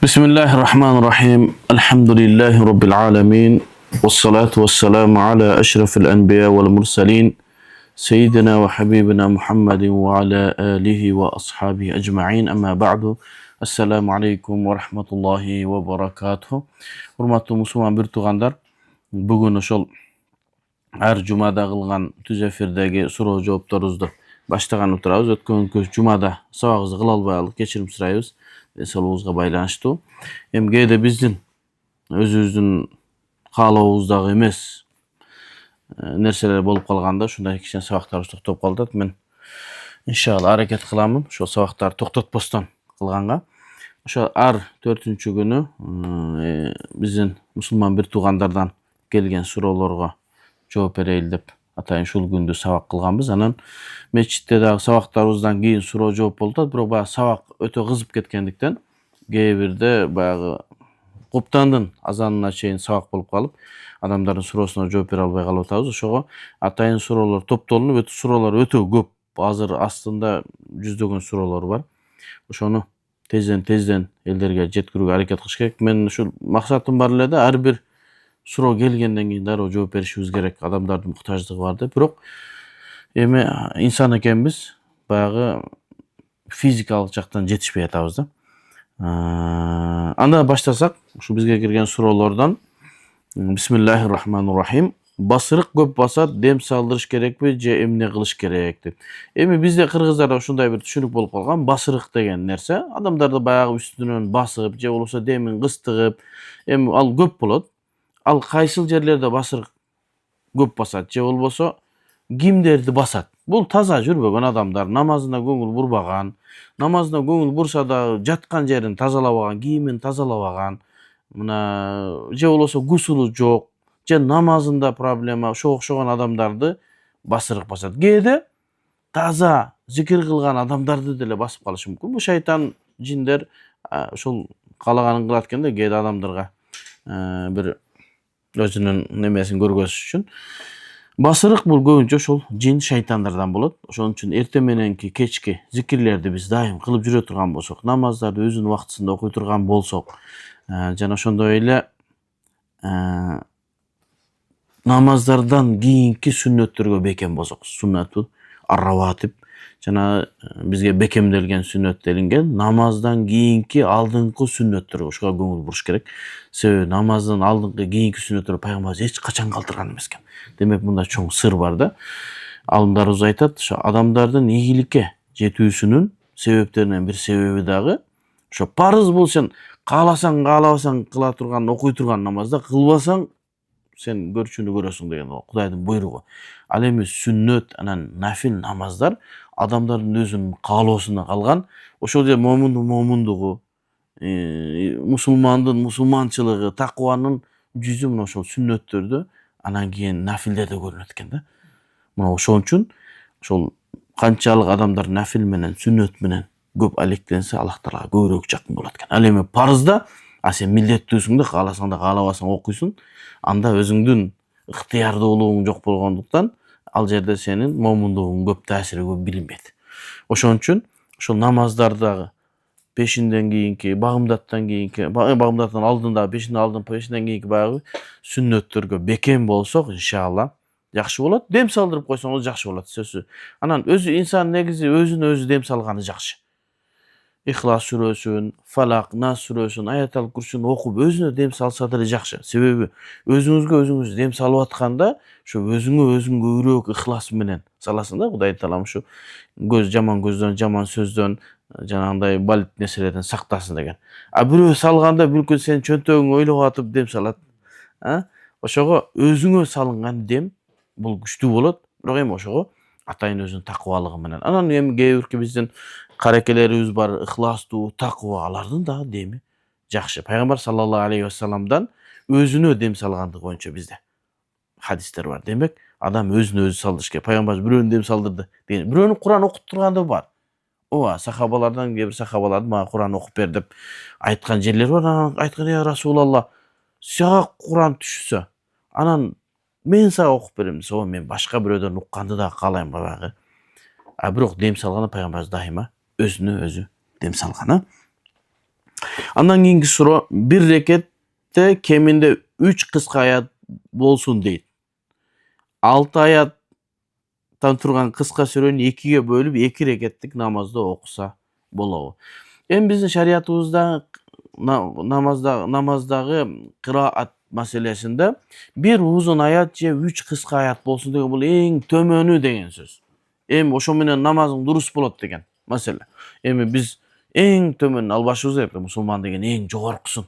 بسم الله الرحمن الرحيم الحمد لله رب العالمين والصلاة والسلام على أشرف الأنبياء والمرسلين سيدنا وحبيبنا محمد وعلى آله وأصحابه أجمعين أما بعد السلام عليكم ورحمة الله وبركاته. Урматтуу мусулман бир туугандар, бүгүн ошол ар жумада кылган түз эфирдеги суроо жоопторубузду баштаган отурабыз. Өткөн жумада сабагыбызды кыла албай калдык, кечирим сурайбыз. Денсаулыгыбызга байланыштуу. Эми кээде биздин өзүбүздүн каалообуздагы эмес нерселер болуп калганда ушундай кичине сабактарыбыз токтоп калат. Мен иншалла аракет кыламын ошол сабактарды токтотпостон кылганга. Ошо ар 4-күнү биздин мусулман бир туугандардан келген суроолорго жооп берейин деп атайын ушул күндү сабак кылганбыз. Анан мечитте дагы сабактарыбыздан кийин суроо жооп болуп атат, бирок баягы сабак өтө кызып кеткендиктен кээ бирде баягы куптандын азанына чейин сабак болуп калып, адамдардын суроосуна жооп бере албай калып атабыз. Ошого атайын суроолор топтолунуп, суроолор өтө көп. Азыр астында жүздөгөн суроолор бар. Ошону тезден элдерге жеткирүүгө аракет кылыш керек. Мен ушул максатым бар эле да, ар бир суроо келгенден кийин дароо жооп беришибиз керек. Адамдардын муктаждыгы бар да. Бирок эми инсан экенбиз, баягы физикалык жактан жетишпей атабыз да. Анда баштасак, ушу бизге кирген суроолордон. Бисмиллахир-рахманир-рахим. Басырык көп басат, дем салдырыш керекпи же эмне кылыш керек деп. Эми бизде кыргыздарда ушундай бир түшүнүк болуп калган, басырык деген нерсе адамдарды баягы үстүнөн басып же болбосо демин кыстыгып, эми ал көп болот. Ал кайсыл жерлерде басырык көп басат же болбосо кимдерди басат? Бул таза жүрбөгөн адамдар, намазына көңүл бурбаган, намазына көңүл бурса да жаткан жерин тазалабаган, кийимин тазалабаган, мына же болбосо гусулу жок, же намазында проблема, ошого окшогон адамдарды басырык басат. Кээде таза зикир кылган адамдарды деле басып калышы мүмкүн. Бул шайтан, жиндер ошол каалаганын кылат экен да, кээде адамдарга бир өзүнүн немесин көргөзүш үчүн. Басырык бул көбүнчө ошол жин шайтандардан болот. Ошон үчүн эртең мененки кечки зикирлерди биз дайым кылып жүрө турган болсок, намаздарды өзүнүн убактысында окуй турган болсок, жана ошондой эле намаздардан кийинки сүннөттөргө бекем болсок, суннату ар-раватиб жана бизге бекемделген сүннөт делинген, намаздан кийинки алдыңкы сүннөттөргө ушуга көңүл буруш керек. Себеби намаздан алдыңкы кийинки сүннөттөр пайгамбарыбыз эч качан калтырган эмес экен. Демек мында чоң сыр бар да. Алымдарыбыз айтат, ошо адамдардын ийгиликке жетүүсүнүн себептеринен бир себеби дагы ошо парыз бул, сен кааласаң, каалабасаң кыла турган, окуй турган намазда, кылбасаң сен көрчүнү көрөсүң деген ол Кудайдын буйругу. Ал эми сүннөт, анан нафил намаздар адамдардын өзүнүн каалоосуна калган. Ошол же момундун момундугу, мусулмандын мусулманчылыгы, такыбанын жүзү мына ошол сүннөттөрдө, анан кийин нафилдерде көрүнөт экен да. Мына ошон үчүн ошол канчалык адамдар нафил менен, сүннөт менен көп алектенсе, Аллах Таалага көбүрөөк жакын болот экен. Ал эми парызда сен милдеттүүсүң да, кааласаң да каалабасаң окуйсуң. Анда өзүңдүн ыктыярдуулугуң жок болгондуктан ал жерде сенин момундугуң көп таасири көп билинбейт. Ошон үчүн ошол намаздардагы пешинден кийинки, багымдаттан кийинки, багымдаттан алдында, пешинден алдын, пешинден кийинки баягы сүннөттөргө бекем болсок, иншалла жакшы болот. Дем салдырып койсоңуз жакшы болот, сөзсүз. Анан өзү инсан негизи өзүнө өзү дем салганы жакшы. Ихлас сүрөсүн, Фалак, Нас сүрөсүн, Аятал Курсини окуп өзүнө дем салса деле жакшы. Себеби өзүңүзгө өзүңүз дем салып атканда, ошо өзүңө өзүң көбүрөөк ихлас менен саласың да. Кудай Таалам ушу жаман көздөн, жаман сөздөн, жанагындай балит нерселерден сактасын деген. Бирөө салганда мүмкүн сен чөнтөгүң ойлоп атып дем салат. Ошого өзүңө салынган дем бул күчтүү болот. Бирок эми ошого атайын өзүнүн такыбалыгы менен. Анан эми кээ бирки биздин каракелерибиз бар, ихластуу, такыба, алардын да деми жакшы. Пайгамбар саллаллаху алейхи вассаламдан өзүнө дем салгандыгы боюнча бизде хадистер бар. Демек, адам өзүнө өзү салдырыш керек. Пайгамбар бирөөнү дем салдырды деген. Бирөөнү Куран окуп турганда бар. Ооба, сахабалардан кээ бир сахабаларды мага Куран окуп бер деп айткан жерлер бар. Анан айткан, я Расулалла, сага Куран түшсө, анан мен сага окуп берем десе, мен башка бирөөдөн укканды да каалайм баягы. Бирок дем салганда пайгамбарыбыз дайыма өзүнө өзү дем салган. Andan kийинки суроо, bir rekette keminde 3 kıska ayat bolsun deyit. 6 ayattan turgan kıska сүрөнү 2'ye bölüp 2 reketlik namazda okusa bolobу. Эми биздин шариятыбызда намаздагы кыраат маселесинде bir uzun ayat же 3 kıska ayat bolsun деген бул эң төмөнү деген сөз. Эми ошо менен намазың дурус болот деген маселе. Эми биз эң төмөнүн албашыбыз керек. Мусулман деген эң жогоркусун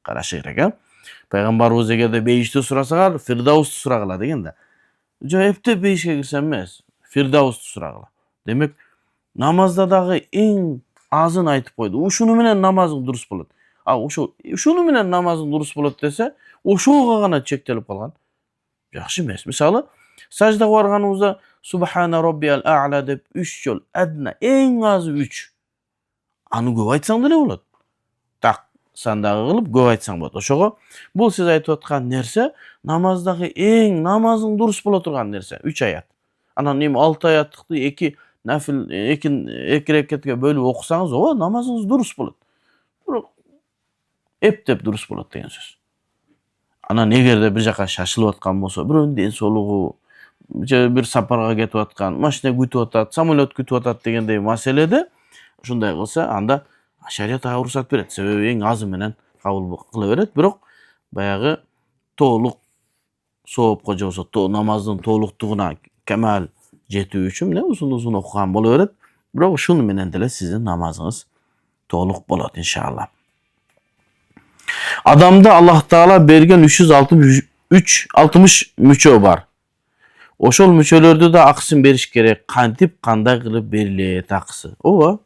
карашы керек, а? Пайгамбарыбыз эгерде бейишти сурасаңар, Фирдаусту сурагыла деген да. Жок, эптеп бейишке кирсем эмес, Фирдаусту сурагыла. Демек, намазда дагы эң азын айтып койду. Ушуну менен намазың дурус болот. Ушуну менен намазың дурус болот десе, ошого гана чектелип калган. Жакшы эмес. Мисалы, саждага барганыбызда Субхана Роббиял А'ла деп 3 жол, адна эң азы 3. Аны көп айтсаң деле болот. Так сандагы кылып көп айтсаң болот. Ошого бул сиз айтып аткан нерсе намаздагы эң намазың дурус боло турган нерсе, 3 аят. Анан эми 6 аяттыкты 2 нафил 2 рекетке бөлүп окусаңыз, намазыңыз дурус болот. Бирок эптеп дурус болот деген сөз. Анан эгерде бир жака шашылып аткан болсо, бирөөнүн ден соолугу же бир сапарга кетип аткан, машина күтүп атат, самолет күтүп атат дегендей маселеде ушундай кылса, анда шарият ага уруксат берет. Себеби эң азы менен кабыл кыла берет. Бирок баягы толук соопко же болбосо намаздын толуктугуна камал жетүү үчүн узун окуган боло берет. Бирок ушуну менен деле сиздин намазыңыз толук болот иншалла. Адамда Аллах Таала берген 360 мүчө бар. Ошол мүчөлөрдү да акысын бериш керек. Кантип, кандай кылып берилет акысы? Ооба.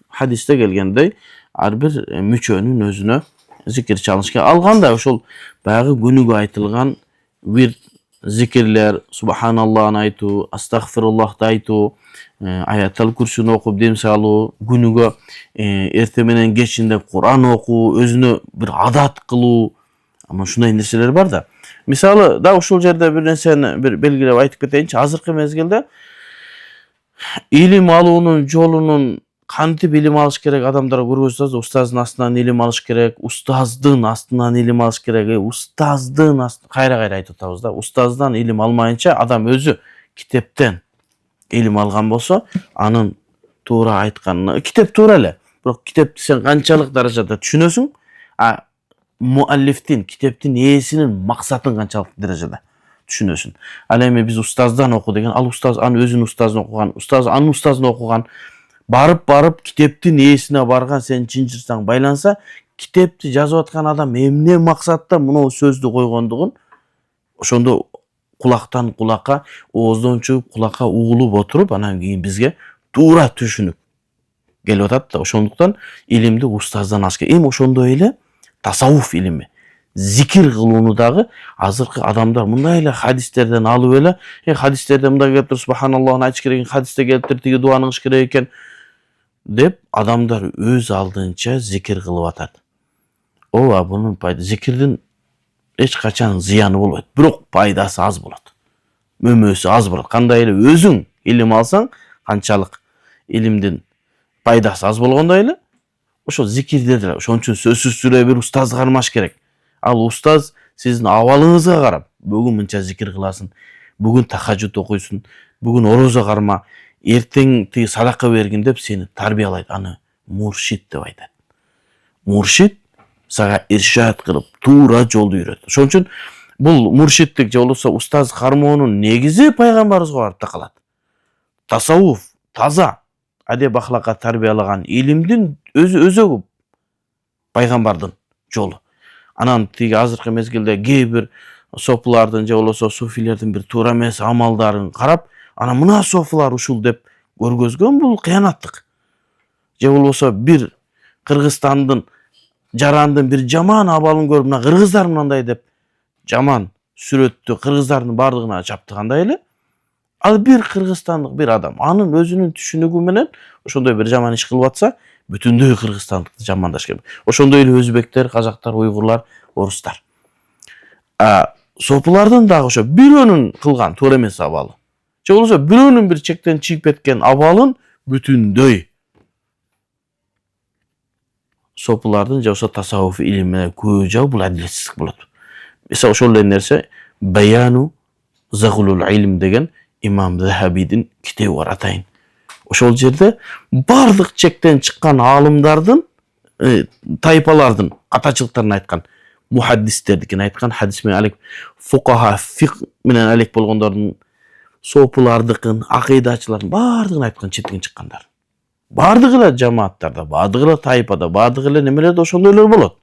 Хадисте келгендей, ар бир мүчөнүн өзүнө зикир чалыш керек. Алганда ошол баягы күнүгө айтылган вирд зикирлер, Субханаллахны айтуу, Астагфируллахты айтуу, Аятал Курсуну окуп дем салуу, күнүгө эрте менен кечинде Кур'ан окуу, өзүнө бир адат кылуу, ама ушундай нерселер бар да. Мисалы, да ушул жерде бир нерсени бир белгилеп айтып кетейинчи. Азыркы мезгилде илим алуунун жолунун кантип илим алыш керек адамдарга көргөзсөз, устаздын астынан илим алыш керек, устаздын астынан илим алыш керек, устаздын кайра айтып атабыз да. Устаздан илим алмайынча адам өзү китептен илим алган болсо, анын туура айтканына, китеп туура эле. Бирок китепти сен канчалык даражада түшүнөсүң, муаллифтин, китептин ээсинин максатын канчалык даражада түшүнөсүн. Ал эми биз устаздан оку деген, ал устаз анын өзүнүн устазын окуган, устаз анын устазын окуган, барып китептин ээсине барган, сен чынжырсаң байланса, китепти жазып аткан адам эмне максатта мынау сөздү койгондугун ошондо кулактан кулакка, ооздон чыгып кулакка угулуп отуруп, анан кийин бизге туура түшүнүп келип атат да. Ошондуктан илимди устаздан алыш керек. Эми ошондой эле тасаввуф илими, зикир кылууну дагы азыркы адамдар мындай эле хадистерден алып эле, хадистерде мындай келиптир, Субханаллахны айтыш керек, хадисте келиптир, тиги дуаны кылыш керек экен деп адамдар өз алдынча зикир кылып атат. Ооба, бунун зикирдин эч качан зыяны болбойт, бирок пайдасы аз болот. Мөмөсү аз болот. Кандай эле өзүң илим алсаң, канчалык илимдин пайдасы аз болгондой эле, ошо зикирде деле ошон үчүн сөзсүз сүрө бир устаз кармаш керек. Ал устаз сиздин абалыңызга карап, бүгүн мынча зикир кыласың, бүгүн тахажжуд окуйсуң, бүгүн орозо карма, эртең тиги садака бергин деп сени тарбиялайт. Аны муршид деп айтат. Муршид сага иршат кылып, туура жолду үйрөтөт. Ошон үчүн бул муршиддик же болбосо устаз кармоонун негизи пайгамбарыбызга барып такалат. Тасаввуф, таза адеп ахлакка тарбиялаган илимдин өзөгү пайгамбардын жолу. Анан тиги азыркы мезгилде кээ бир софулардын же болбосо суфилердин бир туура эмес амалдарын карап, анан мына софулар ушул деп көргөзгөн, бул кыянаттык. Же болбосо бир Кыргызстандын жарандын бир жаман абалын көрүп, мына кыргыздар мындай деп жаман сүрөттү кыргыздардын бардыгына чаптыгандай эле, ал бир кыргызстандык бир адам анын өзүнүн түшүнүгү менен ошондой бир жаман иш кылып атса, бүтүндөй кыргызстандыкты жамандаш керек. Ошондой эле өзбектер, казактар, уйгурлар, орустар. Сопулардын дагы ошо бирөөнүн кылган туура эмес абалы, же болбосо бирөөнүн бир чектен чыгып кеткен абалын бүтүндөй sopulардын же ошо tasawuf илимине көжө бул адилетсиздик болот. Mesela ошол эле нерсе Баяну Загулул Илм деген имам Захабидин китеби бар атайын. Ошол жерде бардык чектен чыккан аалымдардын, тайпалардын катачылыктарын айткан, мухаддистердикин айткан, хадис менен алек фукаха, фик менен алек болгондордун, сопулардыкын, акыйдачылардын бардыгын айткан четиген чыккандар. Бардык эле жамааттарда, бардык эле тайпада, бардык эле немелерде ошондойлор болот.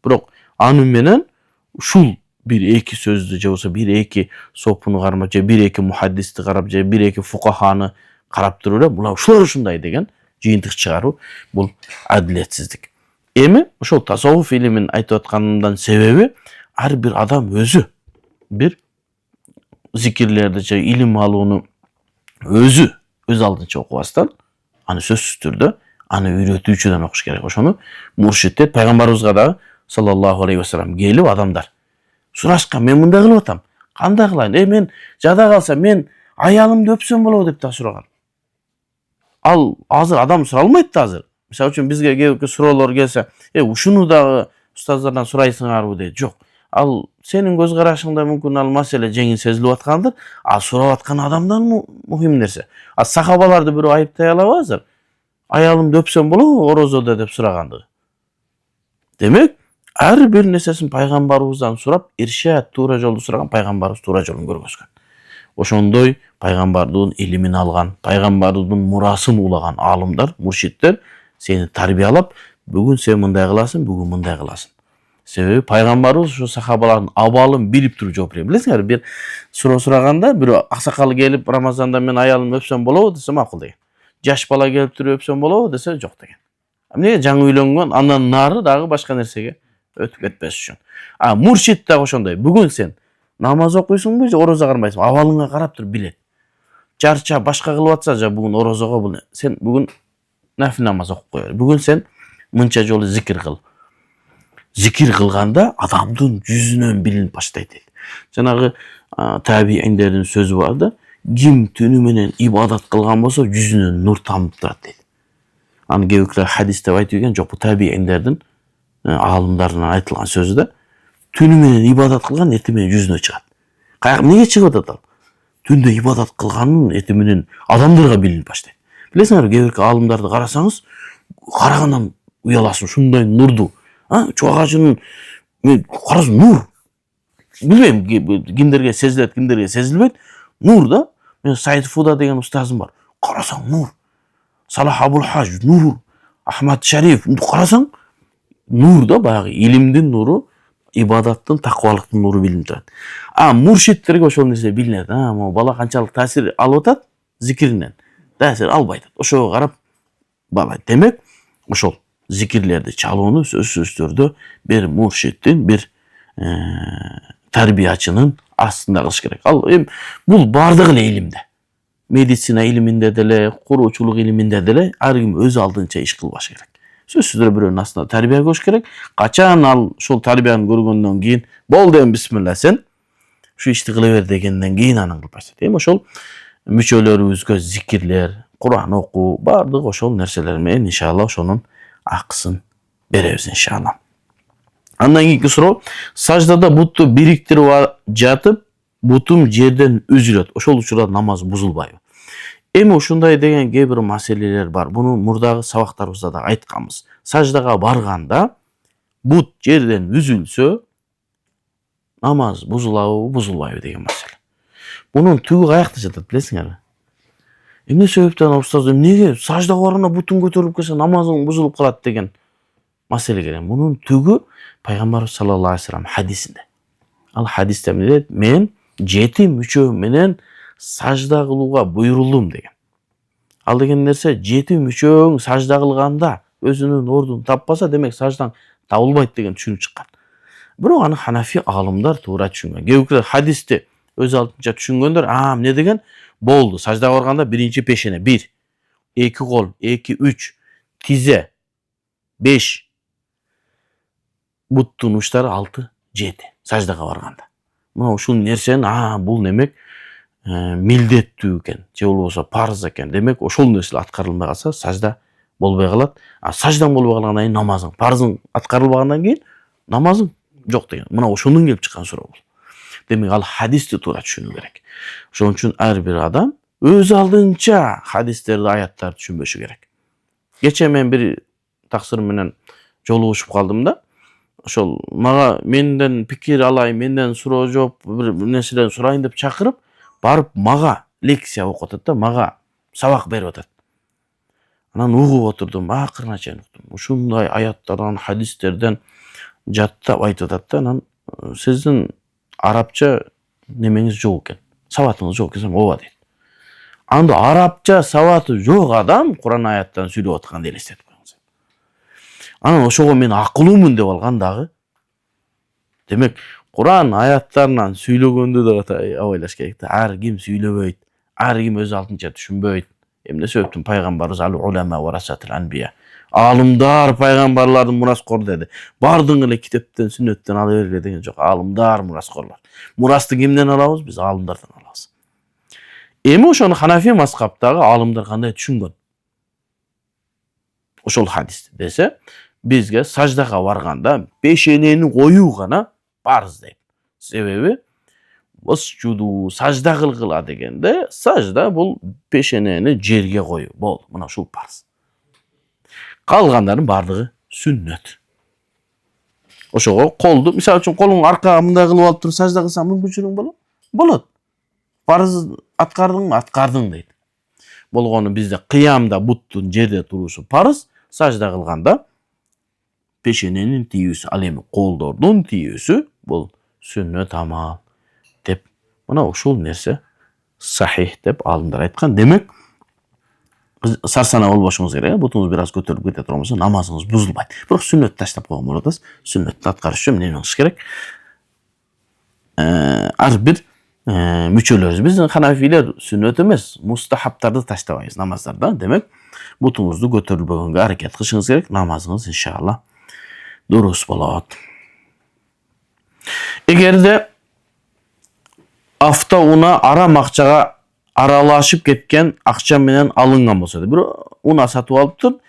Бирок аны менен ушул бир-эки сөздү же болбосо бир-эки сопуну кармап же бир-эки мухаддисти карап же бир-эки фукаханы карап туруп эле була ушулар ушундай деген жыйынтык чыгаруу бул адилетсиздик. Эми ошол tasawuf илимин айтып атканымдын себеби ар бир адам өзү бир зикирлерди же илим алууну өзү өз алдынча окубастан, аны сөзсүз түрдө аны үйрөтүүчүдөн окуш керек. Ошону муршиттер пайгамбарыбызга дагы саллаллаху алейхи вассалам келип адамдар сурашкан, мен мындай кылып атам, кандай кылайын? Мен жада калса мен аялымды өпсөм болобу деп да сураган. Ал азыр адам суралмайт да азыр. Мисалы үчүн бизге кээ суроолор келсе, ушуну дагы устаздардан сурайсыңарбы дейт. Жок. Ал сенин көз карашыңда мүмкүн ал маселе жеңил сезилип аткандыр, а сурап аткан адамдан мухим нерсе. А сахабаларды бирөө айыптай алабы азыр? Аялымды өпсөм болобу орозодо деп сурагандыгы. Демек, ар бир нерсесин пайгамбарыбыздан сурап, иршат туура жолду сураган, пайгамбарыбыз туура жолун көргөзгөн. Ошондой пайгамбардын илимин алган, пайгамбардын мурасын улаган аалымдар, муршиттер сени тарбиялап, бүгүн сен мындай кыласың, бүгүн мындай кыласың. Себеби пайгамбарыбыз ошо сахабалардын абалын билип туруп жооп берген. Билесиңерби, бир суроо сураганда, бирөө аксакал келип, Рамазанда мен аялымды өпсөм болобу десе макул деген. Жаш бала келип туруп өпсөм болобу десе жок деген. Эмнеге жаңы үйлөнгөн, андан нары дагы башка нерсеге өтүп кетпеш үчүн. А муршит дагы ошондой. Бүгүн сен намаз окуйсуңбу же орозо кармайсың? Абалыңа карап туруп билет. Жарча башка кылып атса, же бүгүн орозого бул сен бүгүн нафил намаз окуп кой. Бүгүн сен мынча жолу зикир кыл. Зикир кылганда адамдын жүзүнөн билинип баштайт дейт. Жанагы табииндердин сөзү бар да, ким түнү менен ибадат кылган болсо, жүзүнөн нур тамып турат дейт. Аны кээбекler хадисте айтып келген, жок, бул табииндердин аалымдарынан айтылган сөзү да, түнү менен ибадат кылган эртең менен жүзүнө чыгат. Эмнеге чыгып атат ал? Түндө ибадат кылганын эртең менен адамдарга билинип баштайт. Билесиңерби, кээбек аалымдарды карасаңыз, карагандан уяласың, ушундай нурду. Чуак агачынын карасың, нур. Билбейм, кимдерге сезилет, кимдерге сезилбейт. Нур да. Мен Сайд Фуда деген устазым бар. Карасаң нур. Салах Абул Хаж нур. Ахмад Шариф карасаң нур да, баягы илимдин нуру, ибадаттын, таквалыктын нуру билинип турат. Муршиттерге ошол нерсе билинет. Могу бала канчалык таасир алып атат зикиринен. Таасир албай атат. Ошого карап бала. Демек, ошол зикирлерди чалууну сөзсүз түрдө бир муршиттин, бир тарбиячынын астында кылыш керек. Ал бул бардык эле илимде. Медицина илиминде деле, куруучулук илиминде деле ар ким өз алдынча иш кылбаш керек. Сөзсүз түрдө бирөөнүн астында тарбия көрүш керек. Качан ал ушул тарбияны көргөндөн кийин, болду эми бисмилла сен ушу ишти кыла бер дегенден кийин анын кылып баштайт. Ошол мүчөлөрүбүзгө зикирлер, Кур'ан окуу, бардык ошол нерселер менен иншалла ошонун акысын беребиз иншалла. Андан кийинки суроо, саждада бутту бириктирип жатып, бутум жерден үзүлөт. Ошол учурда намаз бузулбайбы? Эми ушундай деген кээ бир маселелер бар. Буну мурдагы сабактарыбызда да айтканбыз. Саждага барганда бут жерден үзүлсө, намаз бузулабы, бузулбайбы деген маселе. Бунун түгү каякта жатат, билесиңерби? Эмне себептен устаз эмнеге саждага барганда бутуң көтөрүлүп келсе намазың бузулуп калат деген маселе келген. Бунун түгү пайгамбарыбыз саллаллаху алейхи вассалам хадисинде. Ал хадисте эмне дейт? Мен 7 мүчө менен сажда кылууга буйрулдум деген. Ал деген нерсе 7 мүчөң сажда кылганда өзүнүн ордун таппаса, демек саждаң табылбайт деген түшүнүк чыккан. Бирок аны ханафи аалымдар туура түшүнгөн. Кээбекler хадисти өз алдынча түшүнгөндөр, эмне деген? Болду, саждага барганда биринчи пешене 1, 2 кол, 2, 3, тизе 5, буттун учтары 6, 7 саждага барганда. Мына ушул нерсени, бул демек милдеттүү экен, же болбосо парыз экен. Демек ошол нерсе аткарылмай калса сажда болбой калат. Саждаң болбой калгандан кийин намазың, парызың аткарылбагандан кийин намазың жок деген. Мына ошондон келип чыккан суроо бул. Демек ал хадисти туура түшүнүү керек. Ошон үчүн ар бир адам өз алдынча хадистерди, аяттарды түшүнбөшү керек. Кече мен бир таксыр менен жолугушуп калдым да. Ошол мага менден пикир алайын, менден суроо жооп, бир нерселерди сурайын деп чакырып, барып мага лекция окуп атат да, мага сабак берип атат. Анан угуп отурдум, акырына чейин уктум. Ушундай аяттардан, хадистерден жаттап айтып атат да, анан сиздин арабча немеңиз жок экен, сабатыңыз жок экен, ооба дейт. Анда арабча сабаты жок адам Куран аяттан сүйлөп атканды элестетип коюңуз. Анан ошого мен акылуумун деп алган дагы. Демек, Куран аяттарынан сүйлөгөндө да ойлош керек да. Ар ким сүйлөбөйт, ар ким өз алдынча түшүнбөйт. Эмне себептен пайгамбарыбыз ал-улама варасатул анбия. Алымдар пайгамбарлардын мураскору деди. Бардың эле китептен, сүннөттөн ала бергиле деген жок. Алымдар мураскорлор. Мурасты кимден алабыз? Биз алымдардан алабыз. Эми ошону Ханафи мазхабтагы алымдар кандай түшүнгөн? Ошол хадисти десе, бизге саждага барганда пешенени коюу гана парыз дейт. Себеби восчуду сажда кылгыла дегенде, сажда бул пешенени жерге коюу. Болду, мына ушул парыз. Калгандардын бардыгы сүннөт. Ошого колду, мисалы үчүн колуңду аркага мындай кылып алып туруп сажда кылсаң мүмкүнчүлүгүң болот? Болот. Парыз аткардыңбы? Аткардың дейт. Болгону бизде кыямда буттун жерде турушу парыз, сажда кылганда пешененин тийүүсү, ал эми колдордун тийүүсү бул сүннөт амал деп. Мына ушул нерсе сахих деп алымдар айткан. Демек, сарсана болбошуңуз керек. Бутуңуз бир аз көтөрүлүп кете турганболсо намазыңыз бузулбайт. Бирок сүннөт таштап койгон болот. Сүннөттү аткарыш үчүн эмне кылыш керек? Ар бир мүчөлөрүбүз. Биздин ханафилер сүннөт эмес, мустахабтарды таштабайбыз намаздарда. Демек, бутуңузду көтөрүлбөгөнгө аракет кылышыңыз керек. Намазыңыз иншалла дурус болот. Эгерде авто уна арам акчага аралашып кеткен акча менен алынган болсо, бир уна сатып алыптыр.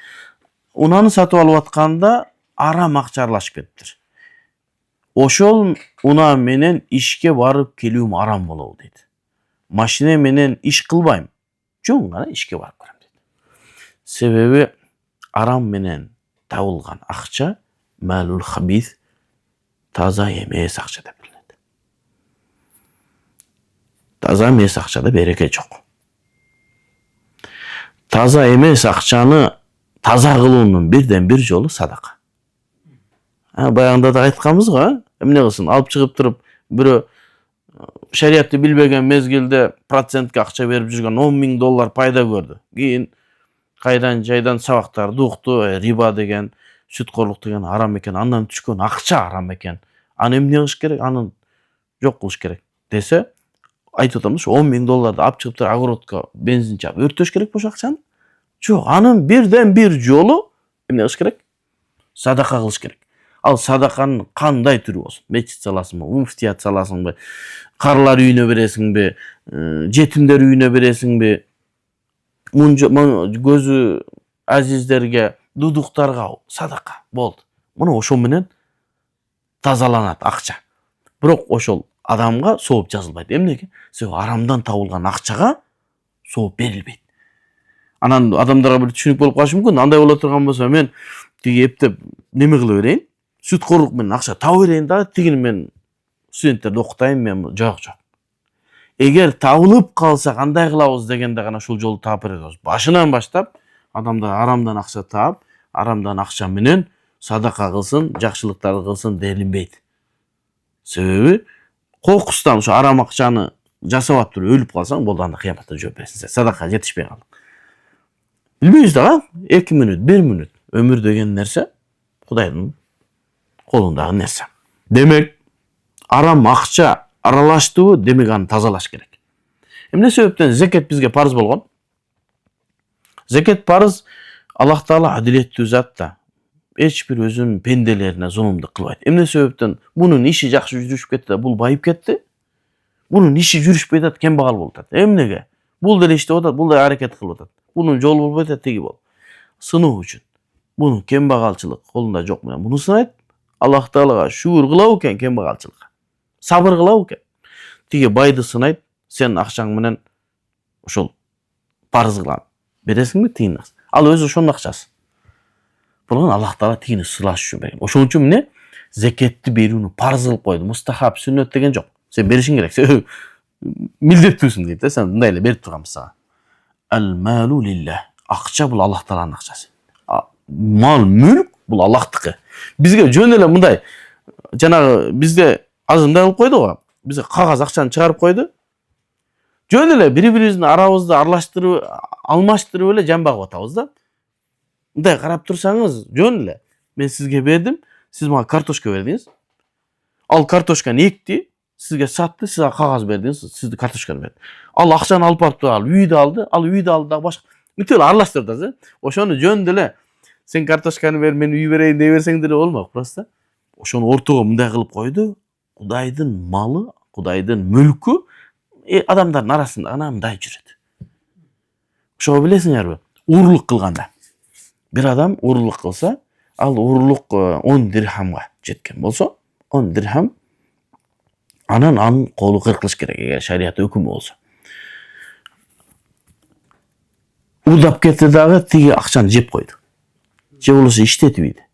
Унаны сатып алып атканда арам акча аралашып кетиптир. Ошол уна менен ишке барып келүүм арам болобу дейт. Машина менен иш кылбайм. Жөн гана ишке барып келем дейт. Себеби арам менен табылган акча малул хабис, таза эмес акча деп билинет. Таза эмес акчада береке жок. Таза эмес акчаны таза кылуунун бирден бир жолу садака. Баягында да айтканбыз го, эмне кылсын, алып чыгып туруп, бирөө шариятты билбеген мезгилде процентке акча берип жүргөн $10,000 пайда көрдү. Кийин кайдан жайдан сабактарды укту, риба деген, сүткорлук деген арам экен, андан түшкөн акча арам экен. Аны эмне кылыш керек? Аны жок кылыш керек десе, айтып атам да, $10,000 алып чыгып туруп огородко бензин чагып өртөш керек болчу акчаны? Жок, анын бирден бир жолу эмне кылыш керек? Садака кылыш керек. Ал садаканын кандай түрү болсун? Мечит саласыңбы, муфтият саласыңбы, карлар үйүнө бересиңби, жетимдер үйүнө бересиңби, көзү азиздерге, дудуктарга садака болду. Мына ошол менен тазаланат акча. Бирок ошол адамга сооп жазылбайт. Эмнеге? Себеби арамдан табылган акчага сооп берилбейт. Анан адамдарга бир түшүнүк болуп калышы мүмкүн. Андай боло турган болсо, мен тиги эптеп неме кыла берейин, сүткорлук менен акча таба берейин да, тигини мен студенттерди окутайын, мен жок. Эгер табылып калса кандай кылабыз дегенде гана ушул жолду таап беребиз. Башынан баштап адамдар арамдан акча таап, арамдан акча менен садака кылсын, жакшылыктарды кылсын делинбейт. Себеби кокустан ошо арам акчаны жасап атып туруп өлүп калсаң, болду, анда кыяматта жооп бересиң. Садака жетишпей калды. Билбейбиз да, 2 мүнөт, 1 мүнөт. Өмүр деген нерсе Кудайдын колундагы нерсе. Демек, арам акча аралаштыбы, демек аны тазалаш керек. Эмне себептен зекет бизге парыз болгон? Зекет парыз, Аллах Таала адилеттүү зат да. Эч бир өзүнүн пенделерине зулумдук кылбайт. Эмне себептен мунун иши жакшы жүрүшүп кетти да, бул байып кетти. Мунун иши жүрүшпөй атат, кембагал болуп атат. Эмнеге? Бул деле иштеп атат, бул да аракет кылып атат. Bunun жолу болбой атат, тиги бол. сыноо үчүн. Bunun kembagalçylyk kolunda jok menen. Bunu sınayt. Allah Taalaga şükür kılaw eken kembagalçylyga. Sabır kılaw eken. Tigi baydy sınayt. Sen akçaň menen ошол парыз кылам. Бересиңби тыйын? Ал өзү ошонун акчасы. Bunu Allah Taala tигини сылаш үчүн берген. Ошон үчүн эмне? Zeketти берүүнү парыз кылып койду. Мустахаб, сүннөт деген жок. Сен беришиң керек. Сен милдеттүүсүң дейт да. Сен мындай эле берип турганбыз сага. Ал-малу лиллах. Акча бул Аллах Тааланын акчасы. Mal, mülk bul Allah'tıkı. Bizge jön ele mындай жанагы бизде азыр мындай кылып койду го. Бизге кагаз акчаны чыгарып койду. Жөн эле бири-бирибиздин арабызды аралаштырып, алмаштырып эле жан багып атабыз да. Мындай карап турсаңыз, жөн эле. Мен сизге бердим, сиз мага картошка бердиңиз. Ал картошканы экти, сизге сатты, сиз кагаз бердиңиз, сизди картошканы берди. Ал акчаны алып барып ал үйдө алды, дагы башка. Мынтип аралаштырды да. Ошону жөн эле sen kartoşkanı ver, men uy bereyim diye versen de olmak prosta. Ошону ортого мындай кылып койду. Кудайдын малы, Кудайдын мүлкү адамдардын арасында гана мындай жүрөт. Ошого билесиңерби? Урлук кылганда. Бир адам урлук кылса, ал урлук 10 дирхамга жеткен болсо, 10 дирхам анын колу кыркылыш керек эгер шарият өкүмү болсо. Урдап кетти дагы тиги акчаны жеп койду. Же болсо иштетбейди.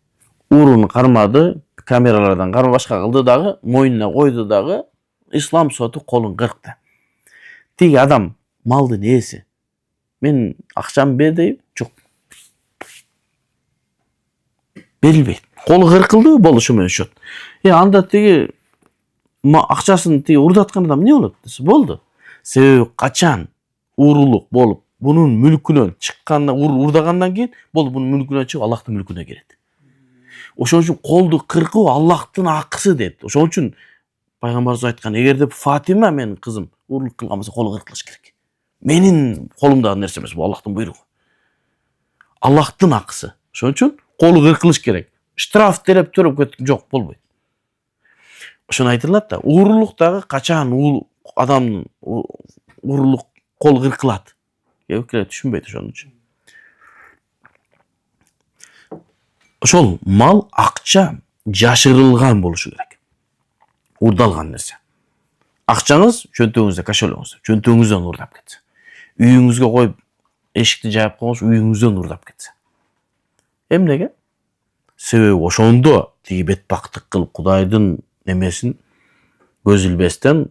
Уруну кармады, камералардан карма башка кылды дагы, мойнуна койду дагы, ислам соту колун кыркты. Тиги адам малдын ээси. Мен акчамды бер дейм, жок. Берилбейт. Колу кыркылды, болушу менен шот. Анда тиги акчасын тиги урдаткан адам эмне болот десе, болду. Себеби качан уурулук болуп bunun mülkünөн чыккандан урдагандан кийин болду bunun мүлкүнөн чыгып Аллахтын мүлкүнө кирет. Ошон үчүн колду кыркуу Аллахтын акысы дет. Ошон үчүн пайгамбарыбыз айткан, эгерде Фатима менин кызым урлук кылган болсо колу кыркылыш керек. Менин колумдагы нерсе эмес, бул Аллахтын буйругу. Аллахтын акысы. Ошон үчүн колу кыркылыш керек. Штраф төлөп кетип жок болбойт. Ошону айтылат да, уурулуктагы качан адамдын уурулук кол кыркылат. Кээ түшүнбөйт ошон үчүн. Ошол мал, акча жашырылган болушу керек. Урдалган нерсе. Акчаңыз чөнтөгүңүздө, кошелегиңизде, чөнтөгүңүздөн урдап кетсе. Үйүңүзгө коюп, эшикти жаап коюңуз, үйүңүздөн урдап кетсе. Эмнеге? Себеби ошондо тиги бетбактык кылып Кудайдын немесин көз илбестен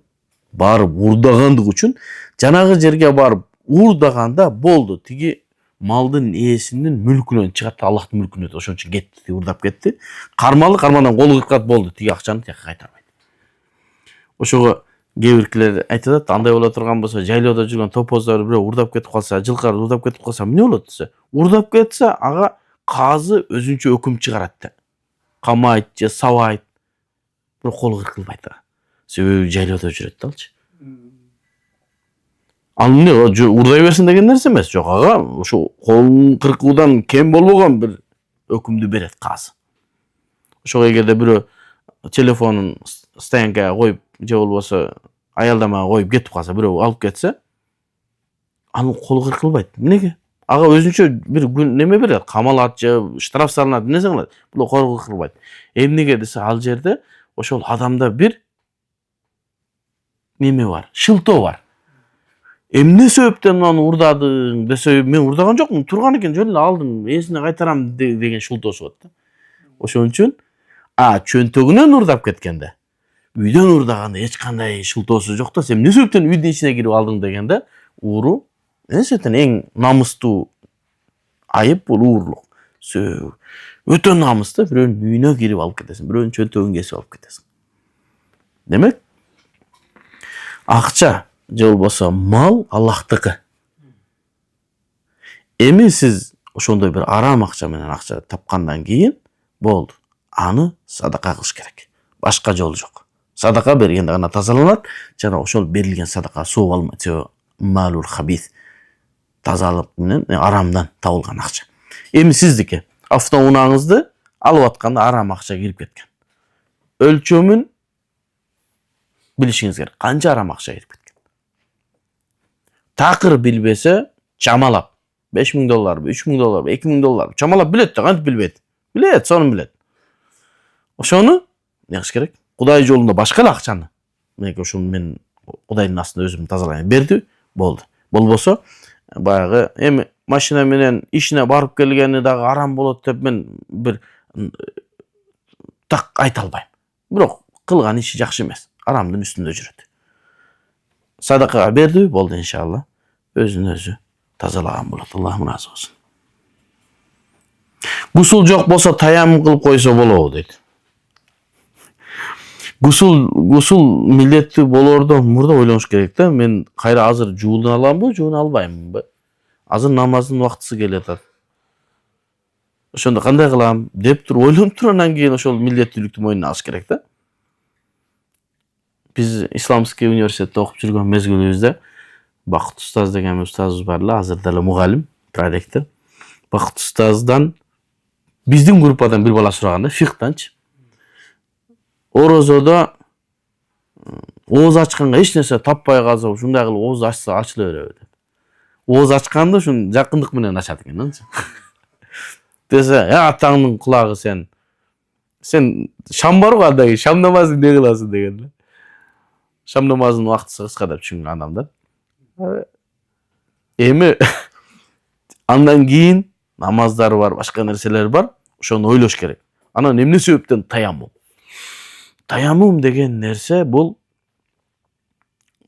барып урдагандык үчүн жанагы жерге барып урдаганда болду. Тиги малдын ээсинин мүлкүнөн чыгат, Аллахтын мүлкүнө. Ошон үчүн кетти, урдап кетти. Кармандан колу кыркат болду. Тиги акчаны тияка кайтарбайт. Ошого кээ биркилер айтат, андай боло турган болсо, жайлоодо жүргөн топоздор бирөө урдап кетип калса, жылкар урдап кетип калса, эмне болот десе? Урдап кетсе, ага казы өзүнчө өкүм чыгарат да. Камайт же сабайт. Бирок колу кыркылбайт. Себеби жайлоодо жүрөт да алчы. Ал эмне урдай берсин деген нерсе эмес. Жок, ага ошо колун кыркуудан кем болбогон бир өкүмдү берет казы. Ошого эгерде бирөө телефонун стоянкага коюп же болбосо аялдамага коюп кетип калса, бирөө алып кетсе, анын колу кыркылбайт. Эмнеге? Ага өзүнчө бир неме берет, камалат же штраф салынат, эмнесе кылат. Бул колу кыркылбайт. Эмнеге десе, ал жерде ошол адамда бир неме бар, шылтоо бар. Эмне себептен муну урдадың десе, мен урдаган жокмун, турган экен, жөн эле алдым, эсине кайтарам деген шылтоосу болот да. Ошон үчүн чөнтөгүнөн урдап кеткенде, үйдөн урдаганда эч кандай шылтоосу жок да, сен эмне себептен үйдүн ичине кирип алдың дегенде, ууру эсетен эң намыстуу айып бул уурлук. Өтө намысты бирөөнүн үйүнө кирип алып кетесиң, бирөөнүн чөнтөгүн кесип алып кетесиң. Демек, акча же болбосо мал Аллахтыкы. Эми сиз ошондой бир арам акча менен акча тапкандан кийин болду. Аны садака кылыш керек. Башка жол жок. Садака бергенде гана тазаланат, жана ошол берилген садака сууп алмайт. Малул хабис. Тазалык менен арамдан табылган акча. Эми сиздики автоунааңызды алып атканда арам акча кирип кеткен. Өлчөмүн билишиңиз керек. Канча арам акча кирип кеткен. Такыр билбесе, чамалап $5.000, $3.000, $2.000 çamалап билет да, кантип билбейт? Билет, сонун билет. Ошону не кылыш керек? Кудай жолунда башка эле акчаны. Менеки ошону мен Кудайдын астында өзүм тазалайм. Берди, болду. Болбосо баягы эми машина менен ишине барып келгени дагы арам болот деп мен бир так айта албайм. Бирок кылган иши жакшы эмес. Арамдын үстүндө жүрөт. Садакага берди, болду иншалла. Өзүн өзү тазалаган болот. Аллахым разы болсун. Гусул жок болсо таяммум кылып койсо болобу дейт. Гусул милдеттүү болоордон мурда ойлонуш керек да. Мен кайра азыр жууна аламбы, жууна албаймынбы? Азыр намаздын убактысы келатат. Ошондо кандай кылам деп туруп ойлонуп туруп анан кийин ошол милдеттүүлүктү мойнуна алыш керек да. Биз Исламский университетте окуп жүргөн мезгилибизде Бакыт устаз деген устазыбыз бар эле, азыр деле мугалим, проректор. Бакыт устаздан биздин группадан бир бала сураган да, фихтанчы. Орозодо ооз ачканга эч нерсе таппай калса, ушундай кылып ооз ачса ачыла береби деп. Ооз ачканды ушун жакындык менен ачат экен анчы. Десе, атаңдын кулагы сен шам барбы андай, шам намазын не кыласың деген. Шам намазынын убактысы кыска деп түшүнгөн адамдар. Эми андан кийин намаздар бар, башка нерселер бар. Ошону ойлош керек. Анан эмне себептен таяммум? Таяммум деген нерсе бул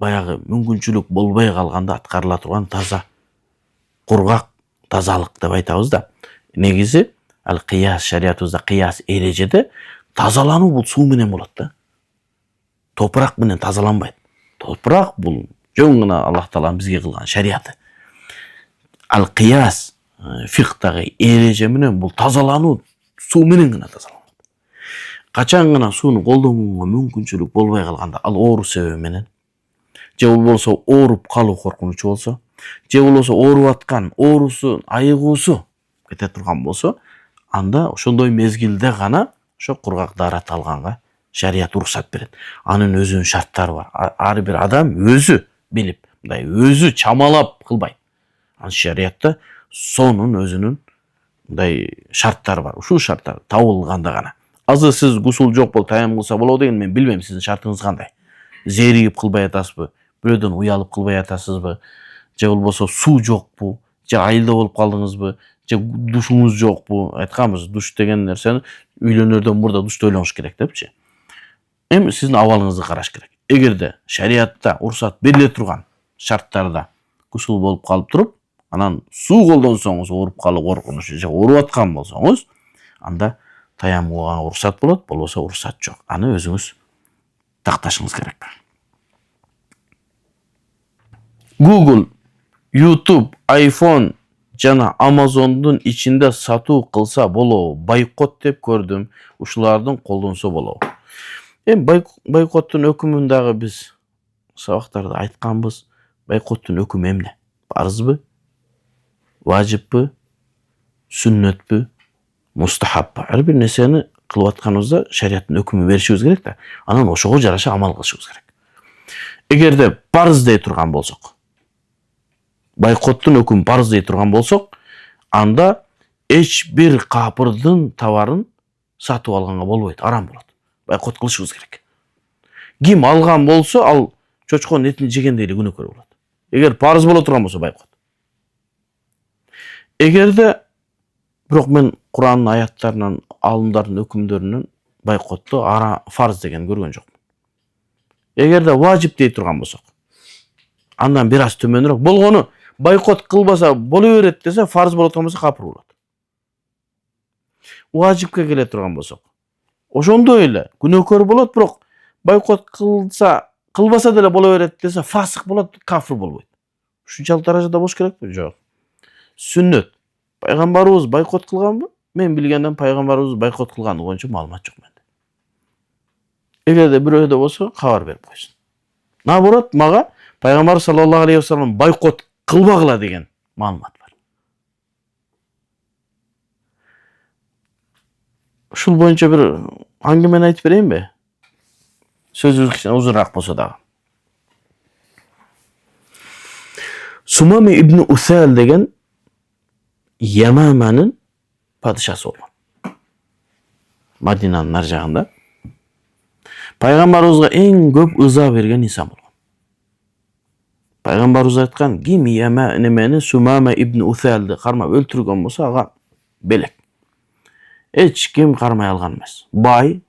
баягы мүмкүнчүлүк болбой калганда аткарыла турган таза, кургак тазалык деп айтабыз да. Негизи ал кыяс шариятыбызда кыяс эрежеде тазалануу бул суу менен болот да. Топурак менен тазаланбайт. Топурак бул жөн гана Аллах Тааланын бизге кылган шарияты. Ал кыяс фихтагы эреже менен бул тазалануу суу менен гана тазаланат. Качан гана сууну колдонууга мүмкүнчүлүк болбой калганда, ал оору себеби менен, же болбосо ооруп калуу коркунучу болсо, же болбосо ооруп аткан, оорусу, айыгуусу кете турган болсо, анда ошондой мезгилде гана ошо кургак даарат алганга шарият уруксат берет. Анын өзүнүн шарттары бар. Ар бир адам өзү билип, мындай өзү чамалап кылбайт. Анын шариятта сонун өзүнүн мындай шарттары бар. Ушул шарттар табылганда гана. Азыр сиз гусул жок болуп таяммум кылса болобу деген мен билбейм, сиздин шартыңыз кандай. Зеригип кылбай атасызбы? Бирөөдөн уялып кылбай атасызбы? Же болбосо суу жокпу? Же айылда болуп калдыңызбы? Же душуңуз жокпу? Айтканбыз, душ деген нерсени үйлөнөрдөн мурда душты ойлонуш керек депчи. Эми сиздин абалыңызды караш керек. Эгерде шариятта уруксат бериле турган шарттарда гусул болуп калып туруп, анан суу колдонсоңуз ооруп калуу коркунучу же ооруп аткан болсоңуз, анда таяммумга уруксат болот, болбосо уруксат жок. Аны өзүңүз такташыңыз керек. Google, YouTube, iPhone жана Amazon'дун ичинде сатуу кылса болобу? Бойкот деп көрдүм. Ушулардын колдонсо болобу? Эми бойкоттун өкүмүн дагы биз сабактарда айтканбыз. Бойкоттун өкүмү эмне? Парызбы? Важиппы? Сүннөтпү? Мустахаппы? Ар бир нерсени кылып атканыбызда шариаттын өкүмү беришибиз керек да. Анан ошого жараша амал кылышыбыз керек. Эгерде парыз дей турган болсок, бойкоттун өкүмү парыз дей турган болсок, анда эч бир капырдын товарын сатып алганга болбойт, арам болот. Бойкот кылышыбыз керек. Ким алган болсо, ал чочконун этин жегендей эле күнөөкөр болот. Эгер парыз боло турган болсо бойкот. Эгерде бирок мен Куранын аяттарынан, алымдардын өкүмдөрүнөн бойкотту фарз деген көргөн жокмун. Эгерде важип дей турган болсок, андан бир аз төмөнүрөөк болгону бойкот кылбаса боло берет десе, фарз боло турган болсо капыр болот. Важипке келе турган болсок, ошондой эле күнөөкөр болот, бирок бойкот кылбаса деле боло берет десе, фасык болот, кафир болбойт. Ушунчалык даражада болуш керекпи? Жок. Сүннөт. Пайгамбарыбыз бойкот кылганбы? Мен билгенден пайгамбарыбыз бойкот кылганы боюнча маалымат жок менде. Эгерде бирөөдө болсо, кабар берип койсун. Наоборот, мага пайгамбар саллаллаху алейхи ва саллям бойкот кылбагыла деген маалымат бар. Ушул боюнча бир аңгемени айтып берейинби? Сөзүбүз кичине узунураак болсо дагы. Сумами ибн Усал деген Yamamanın padişası olgan. Madinanın nar jagында. Пайгамбарыбызга эң көп ыза берген insan болгон. Пайгамбарыбыз айткан, ким немени Сумама ибн Усалды кармап өлтүргөн болсо, ага белек. Эч ким кармай алган эмес. Бай,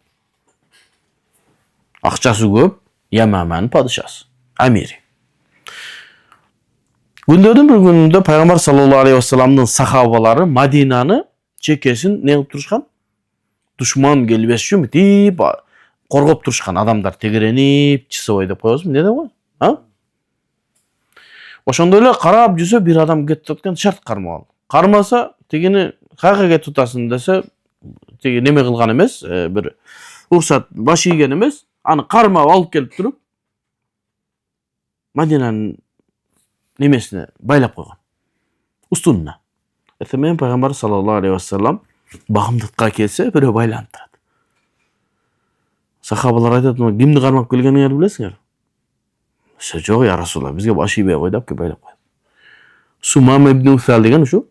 акчасы көп, Ямаманын падышасы, амири. Күндөрдүн бир күнүндө Пайгамбар саллаллаху алейхи вассаламдын сахабалары Мадинаны чекесин не кылып турушкан? Душман келбеш үчүн мынтип коргоп турушкан адамдар тегеренип, часовой деп коебузбу, эмне деп коебуз? А? Ошондой эле карап жүрсө бир адам кетип аткан, шарт кармап ал. Кармаса, тигини каяка кетип атасың десе, тиги неме кылган эмес, бир уруксат баш ийген эмес, аны кармап алып келип туруп Мадинанын немесине байлап койгон. Устунуна. Мен Пайгамбар саллаллаху алейхи вассалам багымдыкка келсе, бирөө байланып турат. Сахабалар айтат, кимди кармап келгениңерди билесиңер? Жок, я Расулалла, бизге баш ийбей кой деп байлап койду. Сумама ибн Усал деген ушу.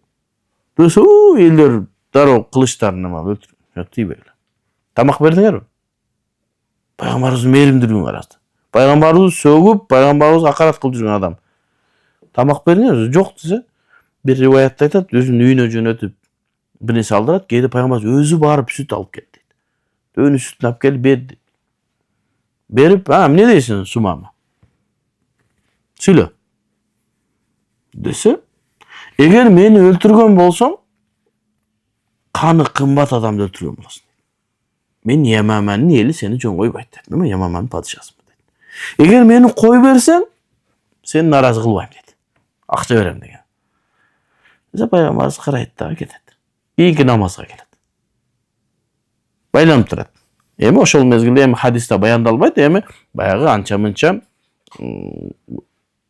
Десе, элдер дароо кылычтарын өлтүрүп, тийбей. Тамак бердиңерби? Пайгамбарыбыздын мээримдүүлүгүн карашы. Пайгамбарыбыз сөгүп, пайгамбарыбыз акарат кылып жүргөн адам. Тамак бердиңерби? Жок десе, бир риваятта айтат, өзүнүн үйүнө жөнөтүп бир нерсе алдырат, кээде пайгамбарыбыз өзү барып сүт алып келди. Өөнү сүтүн алып келип берди. Берип, эмне дейсиң, Сумама? Сүйлө. Десе, эгер мени өлтүргөн болсоң, каны кымбат адамды өлтүргөн болосуң. Мен Ямаманын эли сени жөн койбойт дедим. Мен Ямаманын падышасымын дедим. Эгер мени кой берсең, сени наразы кылбайм деди. Акча берем деген. Десе пайгамбарыбыз карайт да кетет. Кийинки намазга келет. Байланып турат. Эми ошол мезгилде хадисте баяндалбайт, эми баягы анча-мынча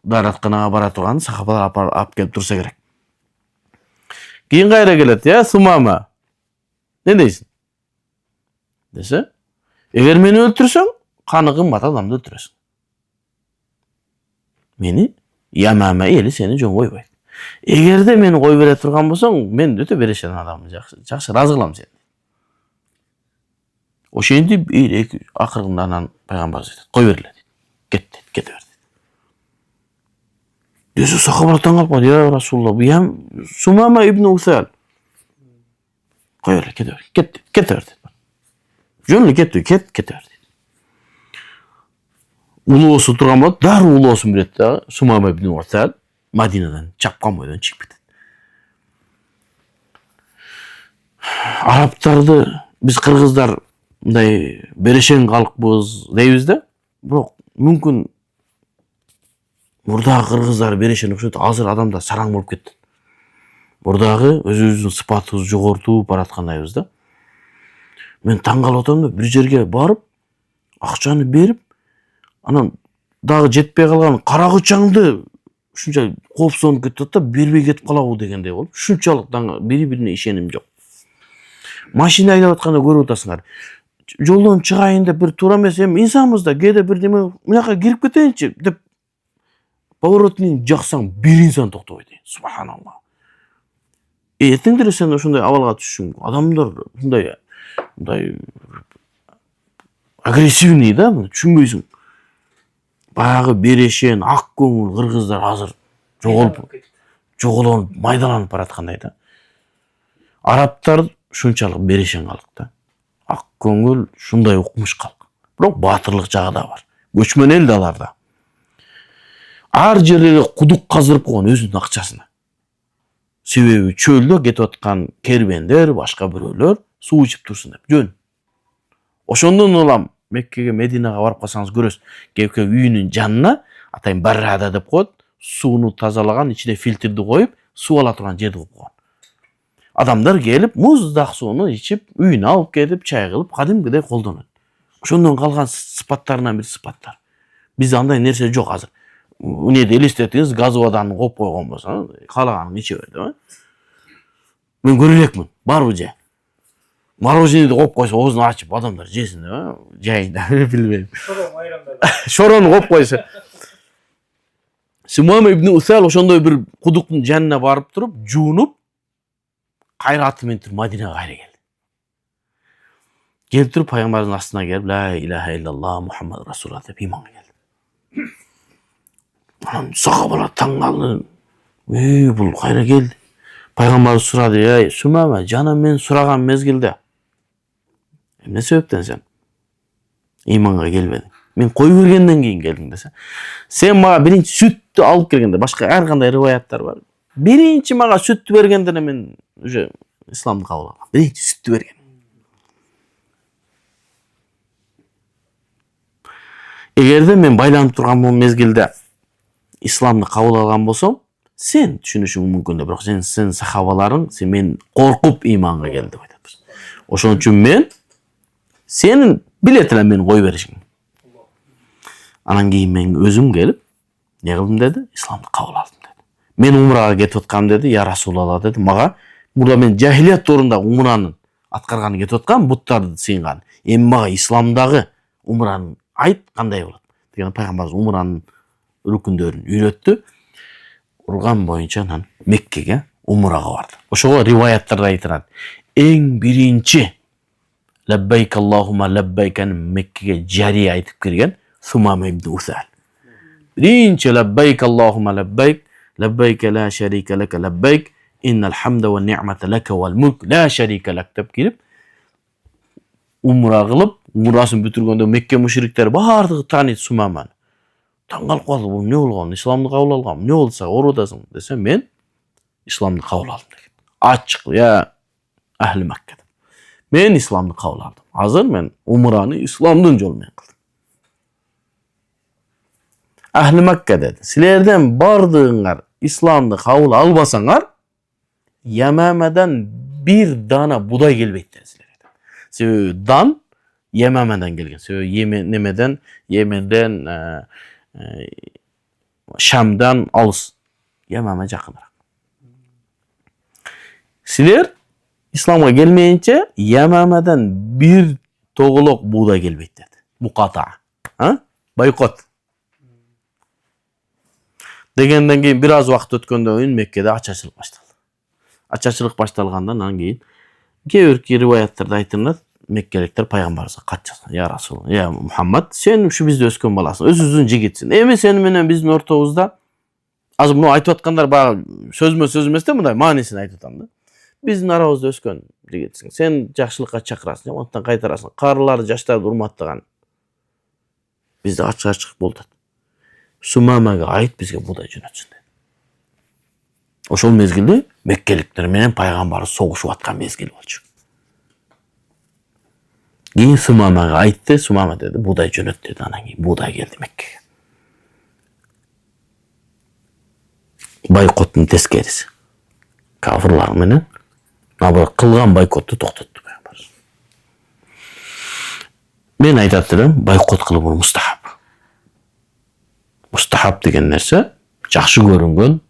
даратканага бара турган сахабалар алып келип турса керек. Кийин кайра келет, Сумама. Не дейсиң? Десе, эгер мени өлтүрсөң, каны кымбат адамды өлтүрөсүң. Мени Ямама эли сени жөн койбойт. Эгерде мени кой бере турган болсоң, мен өтө берешен адаммын, жакшы разы кылам сени. Ошентип акырында анан пайгамбарыбыз айтат, кой берле дейт. Кете бер дейт. Десе сахабалар таң калып калды, я Расулалла, бу Сумама ибн Усал. Кой берле, кете бер дейт. Жөн эле кете бер дейт. Улоосу турган болот, дароо улоосун берет да, Сумама ибн Усал Мадинадан чапкан бойдон чыгып кетет. Арабтарды биз кыргыздар мындай берешен калкпыз дейбиз да, бирок мүмкүн мурдагы кыргыздар берешен окшойт, азыр адамдар сараң болуп кетти. Мурдагы өзүбүздүн сыпатыбызды жогортуп бараткандайбыз да. Мен таң калып атам да, бир жерге барып, акчаны берип, анан дагы жетпей калган карагычаңды ушунча коопсонуп кетип да, бербей кетип калабы дегендей болуп, ушунчалык бири-бирине ишеним жок. Машина айдап атканда көрүп атасыңар. Жолдон чыгайын деп бир туура эмес, эми инсанбыз да, кээде бир неме мынакка кирип кетейинчи деп поворотун жаксаң, бир инсан токтобойт. Субханалла. Эртең сен ошондой абалга түшүшүң. Адамдар мындай агрессивный да, түшүнбөйсүң. Баягы берешен, ак көңүл кыргыздар азыр жоголуп, майдаланып бараткандай да. Арабтар шунчалык берешен калк да. Ак көңүл, шундай укмуш калк. Бирок баатырлык жагы да бар. Көчмөн эл да аларда. Ар жерге кудук казырып койгон өзүнүн акчасына. Себеби чөлдө кетип аткан кербендер, башка бирөөлөр суу ичип турсун деп. Жөн. Ошондон улам Меккеге, Мединага барып калсаңыз көрөсүз. Кепке үйүнүн жанына атайын баррада деп коет, сууну тазалаган, ичине фильтрди коюп, суу ала турган жерди коюп койгон. Адамдар келип, муздак сууну ичип, үйүнө алып кетип, чай кылып, кадимкидей колдонот. Ошондон калган сыпаттарынан бир сыпаттар. Бизде андай нерсе жок азыр. Эмнеди элестетиңиз, газ воданы коюп койгон болсо, каалаганын иче бер деп. Мен көрө элекмин, барбы же? Мороженеди коюп койсо, оозун ачып, адамдар жесин деп, жайында билбейм. Шорону коюп койсо. Сумама ибн Усал ошондой бир кудуктун жанына барып туруп, жуунуп, кайраты менен туруп Мадинага кайра келди. Келип туруп пайгамбардын астына келип ла илаха иллаллах Мухаммад расулуллах деп иманга келди. Анан сахабалар таң калды. Бул кайра келди? Пайгамбар сурады, "Ey Сумама, жаным мен сураган мезгилде эмне себептен сен иманга келбедиң? Мен кой бергенден кийин келдиң" десе. "Сен мага биринчи сүттү алып келгенде, башка ар кандай риваяттар бар. Биринчи мага сүттү бергенде мен уже исламды кабыл алгам. Биринчи сүттү берген. Эгерде мен байланып турган бул мезгилде исламды кабыл алган болсом, сен түшүнүшүң мүмкүн да, бирок сен сахабаларың, сен мен коркуп иманга келди деп айтат. Ошон үчүн мен сенин билет эле мени кой беришиң. Анан кийин мен өзүм келип, не кылдым деди? Исламды кабыл алдым деди. Мен умрага кетип аткам деди, я Расулалла деди. Мага мурда мен жахилият орунда умранын аткарганы кетип аткам, буттарды сыйынган. Эми мага исламдагы умраны айт, кандай болот? Деген пайгамбарыбыз умранын рүкүндөрүн үйрөттү. Урган боюнча анан Меккеге умрага барды. Ошого риваяттарда айтылат. Эң биринчи лаббайк Аллахума лаббайканы Меккеге жария айтып кирген Сумама ибн Усал. Биринчи лаббайк Аллахума лаббайк, лаббайк ла шарика лака лаббайк, иннал хамда ва ни'мата лака вал мулк ла шарика лак деп кирип умра кылып, умрасын бүтүргөндө Мекке мушриктери бардыгы тааныйт Сумаманы. Таң калып калды, бул эмне болгон? Исламды кабыл алгам. Эмне болсо оорудасың десе, мен исламды кабыл алдым деген. Ачык, я ахли Макка. Мен исламды кабыл алдым. Азыр мен умраны исламдын жолу менен кылдым. Ахли Макка деди. Силерден бардыгыңар исламды кабыл албасаңар, Ямамадан бир дана будай келбейт деди силерге. Себеби дан Ямамадан келген. Себеби Йеменден, Шамдан алыс. Ямама жакыныраак. Силер исламга келмейинче Ямамадан бир тоголок будай келбейт деди. Муката. Бойкот. Дегенден кийин бир аз убакыт өткөндөн кийин Меккеде ачачылык башталды. Ачачылык башталгандан анан кийин кээ бир риваяттарда айтылат, Меккеликтер пайгамбарыбызга кат жазган. Я Расул, я Мухаммад, сен ушу бизде өскөн баласың, өзүбүздүн жигитсиң. Эми сени менен биздин ортобузда азыр муну айтып аткандар баягы сөз эмес да, мындай маанисин айтып атам да. Биздин арабызда өскөн жигитсиң. Сен жакшылыкка чакырасың, жамандыктан кайтарасың. Карыларды, жаштарды урматтаган. Бизде ачык болду. Сумамага айт бизге будай жөнөтсүн dedi. Ошол мезгилде Меккеликтер менен пайгамбар согушуп аткан мезгил болчу. Кийин Сумамага айтты, Сумама деди, будай жөнөт деди. Анан кийин будай келди Меккеге. Бойкоттун тескериси. Кафырлар менен кылган бойкотту токтотту пайгамбар. Мен айтат элем, бойкот кылуу бул мустахаб. Мустахаб деген нерсе жакшы көрүнгөн,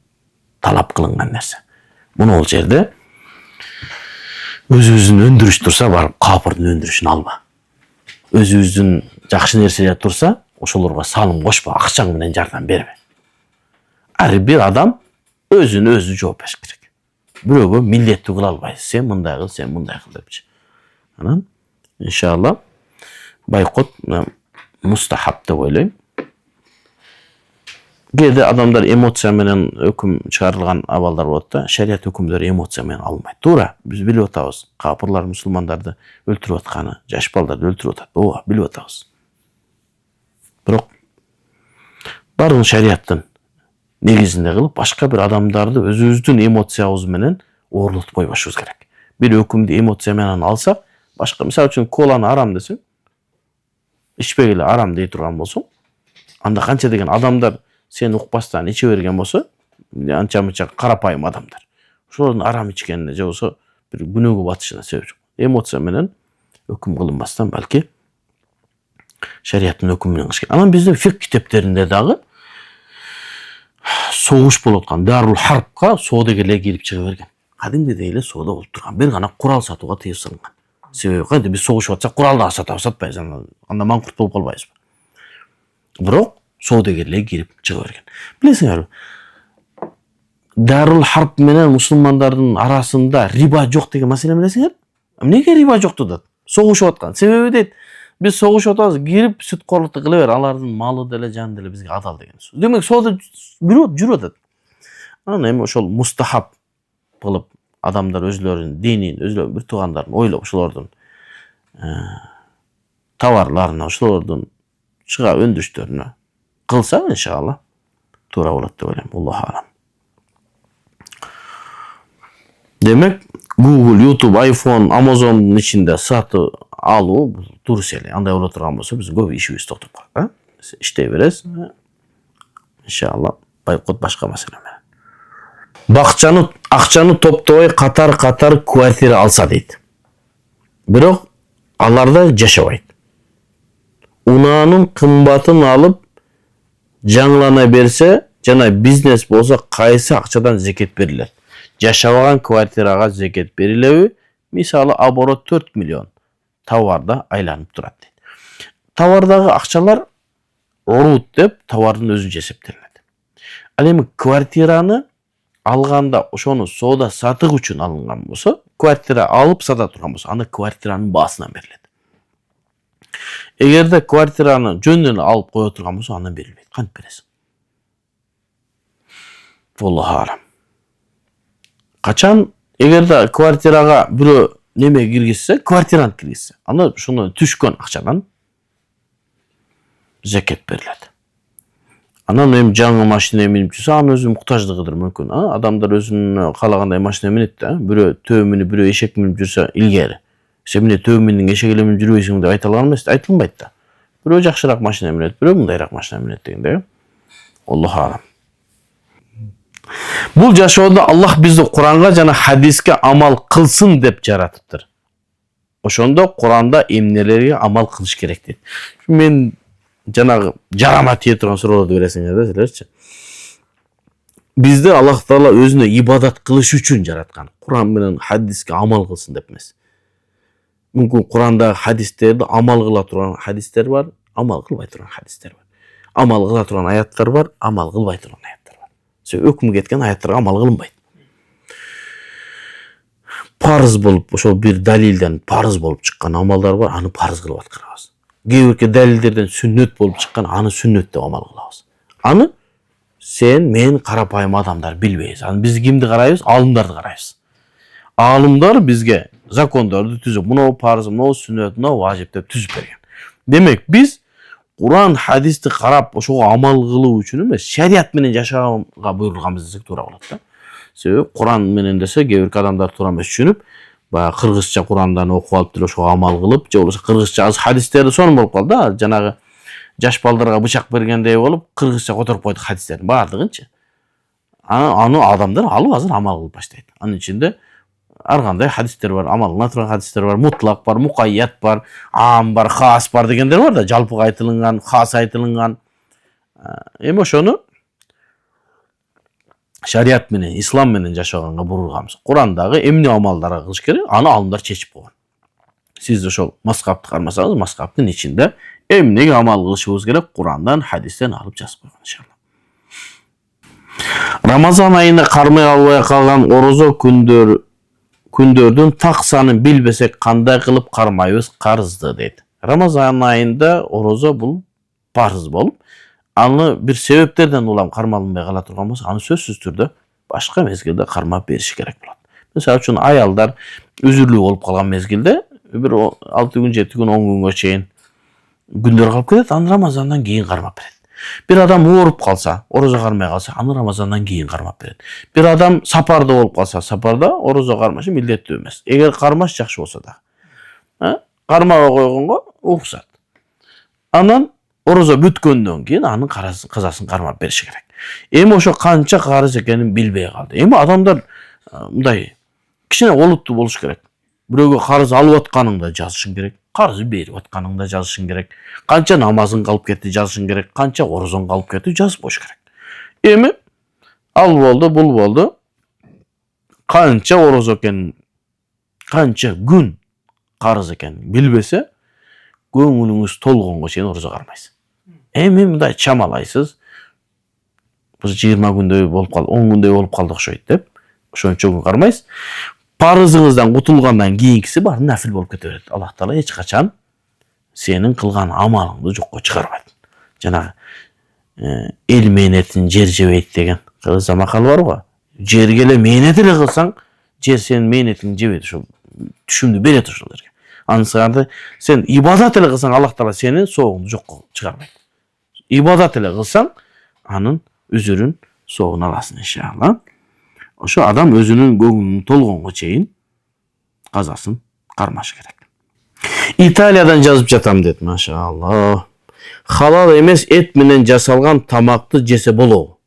талап кылынган нерсе. Муну ол жерде өзүбүздүн өндүрүш турса, барып капырдын өндүрүшүн алба. Өзүбүздүн жакшы нерселер турса, ошолорго салым кошпо, акчаң менен жардам бербе. Ар бир адам өзүнө өзү жооп бериш керек. Бирөөгө милдеттүү кыла албайсыз. Сен мындай кыл, сен мындай кыл депчи. Анан иншалла бойкот мустахаб деп ойлойм. Кээде адамдар эмоция менен өкүм чыгарылган абалдар болот да, шарият өкүмдөрү эмоция менен алынбайт. Туура, биз билип атабыз. Капырлар мусулмандарды өлтүрүп атканы, жаш балдарды өлтүрүп атат. Ооба, билип атабыз. Бирок бардыгын шариаттын негизинде кылып, башка бир адамдарды өзүбүздүн эмоциябыз менен оорлотуп койбошубуз керек. Бир өкүмдү эмоция менен алсак, башка мисалы үчүн коланы арам десең, ичпегиле арам дей турган болсоң, анда канча деген адамдар сен укпастан иче берген болсо, анча-мынча карапайым адамдар. Ошолордун арам ичкенине же болсо бир күнөөгө батышына себеп. Эмоция менен өкүм кылынбастан, балки шариаттын өкүмү менен кылыш керек. Анан биздин фик китептеринде дагы согуш болуп аткан Дарул Харбка соодагерлер кирип чыга берген. Кадимдеги эле соода болуп турган, бир гана курал сатууга тыюу салынган. Себеби кантип биз согушуп атсак, куралды сатпайбыз, анда маңкурт болуп калбайбызбы? Бирок соодагерлер кирип чыга берген. Билесиңерби? Darul Harp menен musulmandардын арасында риба жок деген маселе билесиңер? Эмнеге риба жок дедет? Согушуп аткан. Себеби дейт, биз согушуп атабыз, кирип сүткорлукту кыла бер, алардын малы деле, жаны деле бизге адал деген сөз. Демек, соода жүрүп атат. Анан эми ошол мустахаб кылып адамдар өзлөрүнүн динин, өзлөрүнүн бир туугандарын ойлоп, ошолордун товарларына, ошолордун чыга өндүрүштөрүнө кылса, иншалла туура болот деп ойлойм. Аллаху алам. Демек, Google, YouTube, iPhone, Amazon'un içinde satı alуу бул туруп эле. Андай боло турган болсо, биз көп ишибиз токтоп калат, иштей беребиз. Иншалла, байкот башка маселе менен. Акчаны топтобой катар квартира алса дейт. Бирок аларда жашабайт. Унаанын кымбатын алып жаңылана берсе, жана бизнес болсо кайсы акчадан зекет берилет? Жашабаган квартирага зекет берилеби? Мисалы, оборот 4 миллион товарда айланып турат дейт. Товардагы акчалар урут деп товардын өзүнчө эсептелет. Ал эми квартираны алганда ошону соода сатык үчүн алынган болсо, квартира алып сата турган болсо, аны квартиранын баасынан берилет. Эгерде квартираны жөндөн алып кое турган болсо, андан берилбейт. Кантип бересиң? Аллаху алам. Качан эгерде квартирага бирөө неме киргизсе, квартирант киргизсе, анда ошондон түшкөн акчадан зекет берилет. Анан эми жаңы машина минип жүрсө, анын өзүнүн муктаждыгыдыр мүмкүн. Адамдар өзүнүн каалагандай машина минет да, бирөө төө минип, бирөө эшек минип жүрсө илгери. Сен эмне төө миниң, эшек эле минип жүрбөйсүң деп айта алган эмес, айтылбайт да. Бирөө жакшыраак машина минет, бирөө мындайраак машина минет дегенде. Аллаху алам. Бул жашоодо Аллах бизди Куранга жана хадиске амал кылсын деп жаратыптыр. Ошондо Куранда эмнелерге амал кылыш керек дейт. Мен жанагы жарама тие турган суроолорду бересиңер да силерчи. Бизди Аллах Таала өзүнө ибадат кылыш үчүн жараткан. Куран менен хадиске амал кылсын деп эмес. Мүмкүн Куранда хадистерди амал кыла турган хадистер бар, амал кылбай турган хадистер бар. Амал кыла турган аяттар бар, амал кылбай турган аяттар бар. Өкүм кеткен аяттарга амал кылынбайт. Парыз болуп, ошол бир далилден парыз болуп чыккан амалдар бар, аны парыз кылып аткарабыз. Кээ бирки далилдерден сүннөт болуп чыккан, аны сүннөт деп амал кылабыз. Аны сен, мен, карапайым адамдар билбейбиз. Аны биз кимди карайбыз? Алымдарды карайбыз. Алымдар бизге закондорду түзүп, мынау парыз, мынау сүннөт, мынау важип деп түзүп берген. Демек, биз Куран, хадисти карап, ошого амал кылуу үчүн эмес, шарият менен жашаганга буйрулганбыз десек туура болот да. Себеби Куран менен десе, кээ бирки адамдар туура эмес түшүнүп, баягы кыргызча Курандан окуп алып туруп ошого амал кылып, же болбосо кыргызча аз хадистерди сонун болуп калды да, жанагы жаш балдарга бычак бергендей болуп, кыргызча которуп койдук хадистердин баардыгынчы. Аны адамдар алып азыр амал кылып баштайт. Анын ичинде ар кандай хадистер бар, амал кылына турган хадистер бар, мутлак бар, мукайят бар, ам бар, хас бар дегендер бар да, жалпыга айтылынган, хас айтылынган. Эми ошону шарият менен, ислам менен жашаганга бурулганбыз. Курандагы эмне амалдарга кылыш керек, аны алымдар чечип койгон. Сиз ошол маскапты кармасаңыз, маскаптын ичинде эмнеге амал кылышыбыз керек, Курандан, хадистен алып жазып койгон иншалла. Рамазан айында кармай албай калган орозо күндөрдүн так санын билбесек кандай кылып кармайбыз карызды дейт. Рамазан айында орозо бул парыз болуп, аны бир себептерден улам кармалынбай кала турган болсо, аны сөзсүз түрдө башка мезгилде кармап бериш керек болот. Мисалы үчүн аялдар үзүрлүү болуп калган мезгилде бир 6 күн, 7 күн, 10 күнгө чейин күндөр калып кетет, аны Рамазандан кийин кармап берет. Bir adam ооруп калса, орозо кармай калса, аны Рамазандан кийин кармап берет. Bir adam сапарда болуп калса, сапарда орозо кармашы милдеттүү эмес. Эгер кармаш жакшы болсо да. Кармабай койгонго уруксат. Анан орозо бүткөндөн кийин анын казасын кармап бериш керек. Эми ошо канча карыз экенин билбей калды. Эми адамдар мындай кичине олуттуу болуш керек. Бирөөгө карыз алып атканыңда жазышың керек. Карыз берип атканыңда жазышың керек. Канча намазың калып кетти жазышың керек. Канча орозоң калып кетти жазып коюш керек. Эми ал болду, бул болду. Канча орозо экенин, канча күн карыз экенин билбесе, көңүлүңүз толгонго чейин орозо кармайсыз. Эми мындай чамалайсыз. Biz 20 күндөй болуп калды, 10 күндөй болуп калды окшойт деп. Ошончо күн кармайсыз. Парызыңыздан кутулгандан кийинкиси баары нафил болуп кете берет. Аллах Таала эч качан сенин кылган амалыңды жокко чыгарбайт. Жанагы эл мээнетин жер жебейт деген кыргызда макал бар го. Жерге эле мээнет эле кылсаң, жер сенин мээнетиңди жебейт. Ошо түшүмдү берет ошол жерге. Анысыкарды сен ибадат эле кылсаң, Аллах Таала сени соогуңду жокко чыгарбайт. Ибадат эле кылсаң, анын үзүрүн соогун аласың иншалла. Ошо адам өзүнүн көңүлүн толгонго чейин казасын кармашы керек. Италиядан жазып жатам деді, машалла. Халал эмес эт менен жасалган тамакты жесе болобу?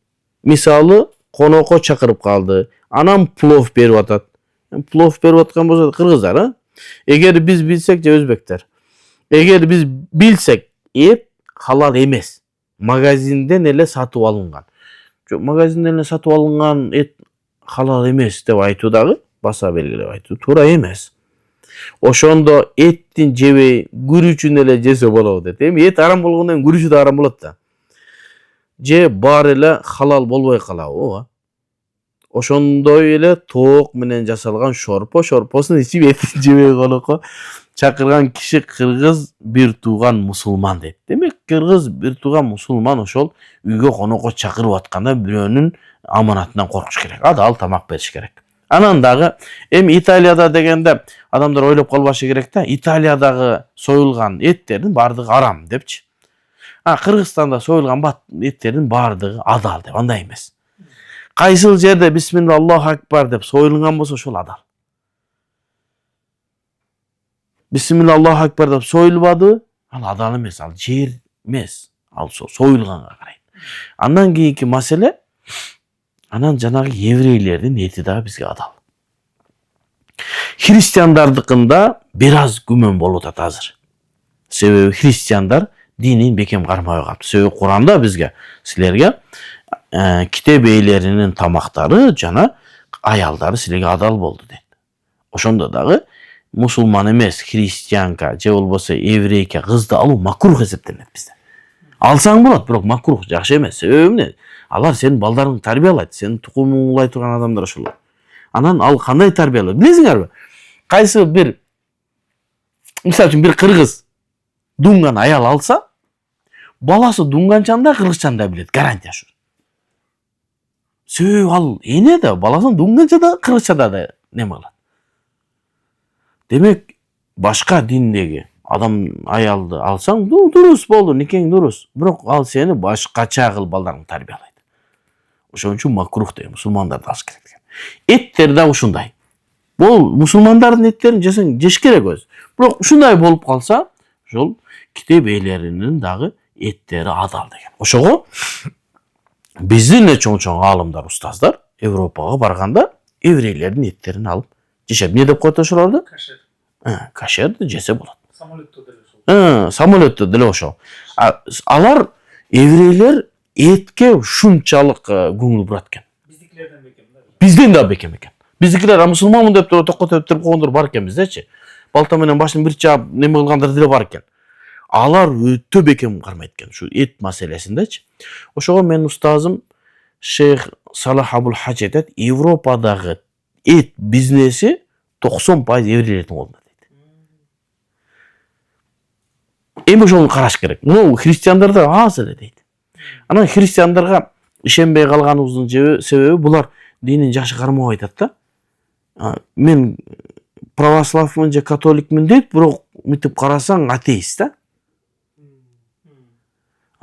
Мисалы, конокко чакырып калды, анан плов берип атат. Плов берип аткан болсо кыргыздар, а? Эгер биз билсек же өзбектер. Эгер биз билсек, эт халал эмес. Магазинден эле сатып алынган. Магазинден эле сатып алынган эт халал эмес деп айтуу дагы баса белгилеп айтуу туура эмес. Ошондо эттин жебей күрүчүн эле жесе болобу дейт. Эми эт арам болгондон күрүчү да арам болот да. Же баары эле халал болбой калабы? Ошондой эле тоок менен жасалган шорпосун ичип этин жебей конокко чакырган киши кыргыз бир тууган мусулман дейт. Демек кыргыз бир тууган мусулман ошол үйгө конокко чакырып атканда бирөөнүн аманатынан коркуш керек. Адал тамак бериш керек. Анан дагы эми Италияда дегенде адамдар ойлоп калбашы керек да, Италиядагы союлган эттердин баардыгы арам депчи. Кыргызстанда союлган эттердин баардыгы адал деп, андай эмес. Кайсыл жерде бисмилла Аллаху акбар деп союлган болсо ошол адал. Бисмилла Аллаху акбар деп союлбады, ал адал эмес, ал жер эмес, ал союлганга карайт. Андан кийинки маселе, анан жанагы еврейлердин эти да бизге адал. Христиандардыкында бир аз күмөн болуп атат азыр. Себеби христиандар динин бекем кармабай калыптыр. Себеби Куранда бизге, силерге китеп ээлеринин тамактары жана аялдары силерге адал болду дейт. Ошондо дагы мусулман эмес христианка же болбосо еврейке кызды алуу макрух эсептелет бизде. Алсаң болот, бирок макрух, жакшы эмес. Себеби эмне? Алар сенин балдарыңды тарбиялайт, сенин тукумуңду улай турган адамдар ошолор. Анан ал кандай тарбиялайт? Билесиңерби? Кайсы бир, мисалы үчүн бир кыргыз дуңган аял алса, баласы дуңганчан да кыргызчан да билет, гарантия шу. Себеби ал эне да баласын дуңганча да кыргызча да неме кылат. Демек, башка диндеги адам аялды алсаң, дурус болду, никең дурус. Бирок ал сени башкача кылып балдарыңды тарбиялайт. Ошон үчүн макрух дейм, мусулмандарды алыш керек. Эттер да ушундай. Бул мусулмандардын эттерин жесең жеш керек өзү. Бирок ушундай болуп калса, ошол китеп ээлеринин дагы эттери адал деген. Ошого биздин эле чоң аалымдар, устаздар Европага барганда еврейлердин эттерин алып жешет. Не деп коет ошолорду? Кашер. Кашерди жесе болот. Самолетто деле ошол. Самолетто деле ошол. Алар еврейлер этке ушунчалык көңүл бурат экен. Биздикилерден бекем да. Бизден да бекем экен. Биздикилер мусулманмын деп токкотуп туруп койгондор бар экен биздечи. Балта менен башын бир чаап неме кылгандар деле бар экен. Алар өтө бекем кармайт экен ушу эт маселесиндечи. Ошого менин устазым Шейх Салах Абул Хадж айтат, Европадагы эт бизнеси 90% еврейлердин колунда дейт. Эми ошону караш керек. Муну христиандарда аз эле дейт. Анан христиандарга ишенбей калганыбыздын себеби булар динин жакшы кармабай айтат да. Мен православмын же католикмин дейт, бирок мынтип карасаң атеист да.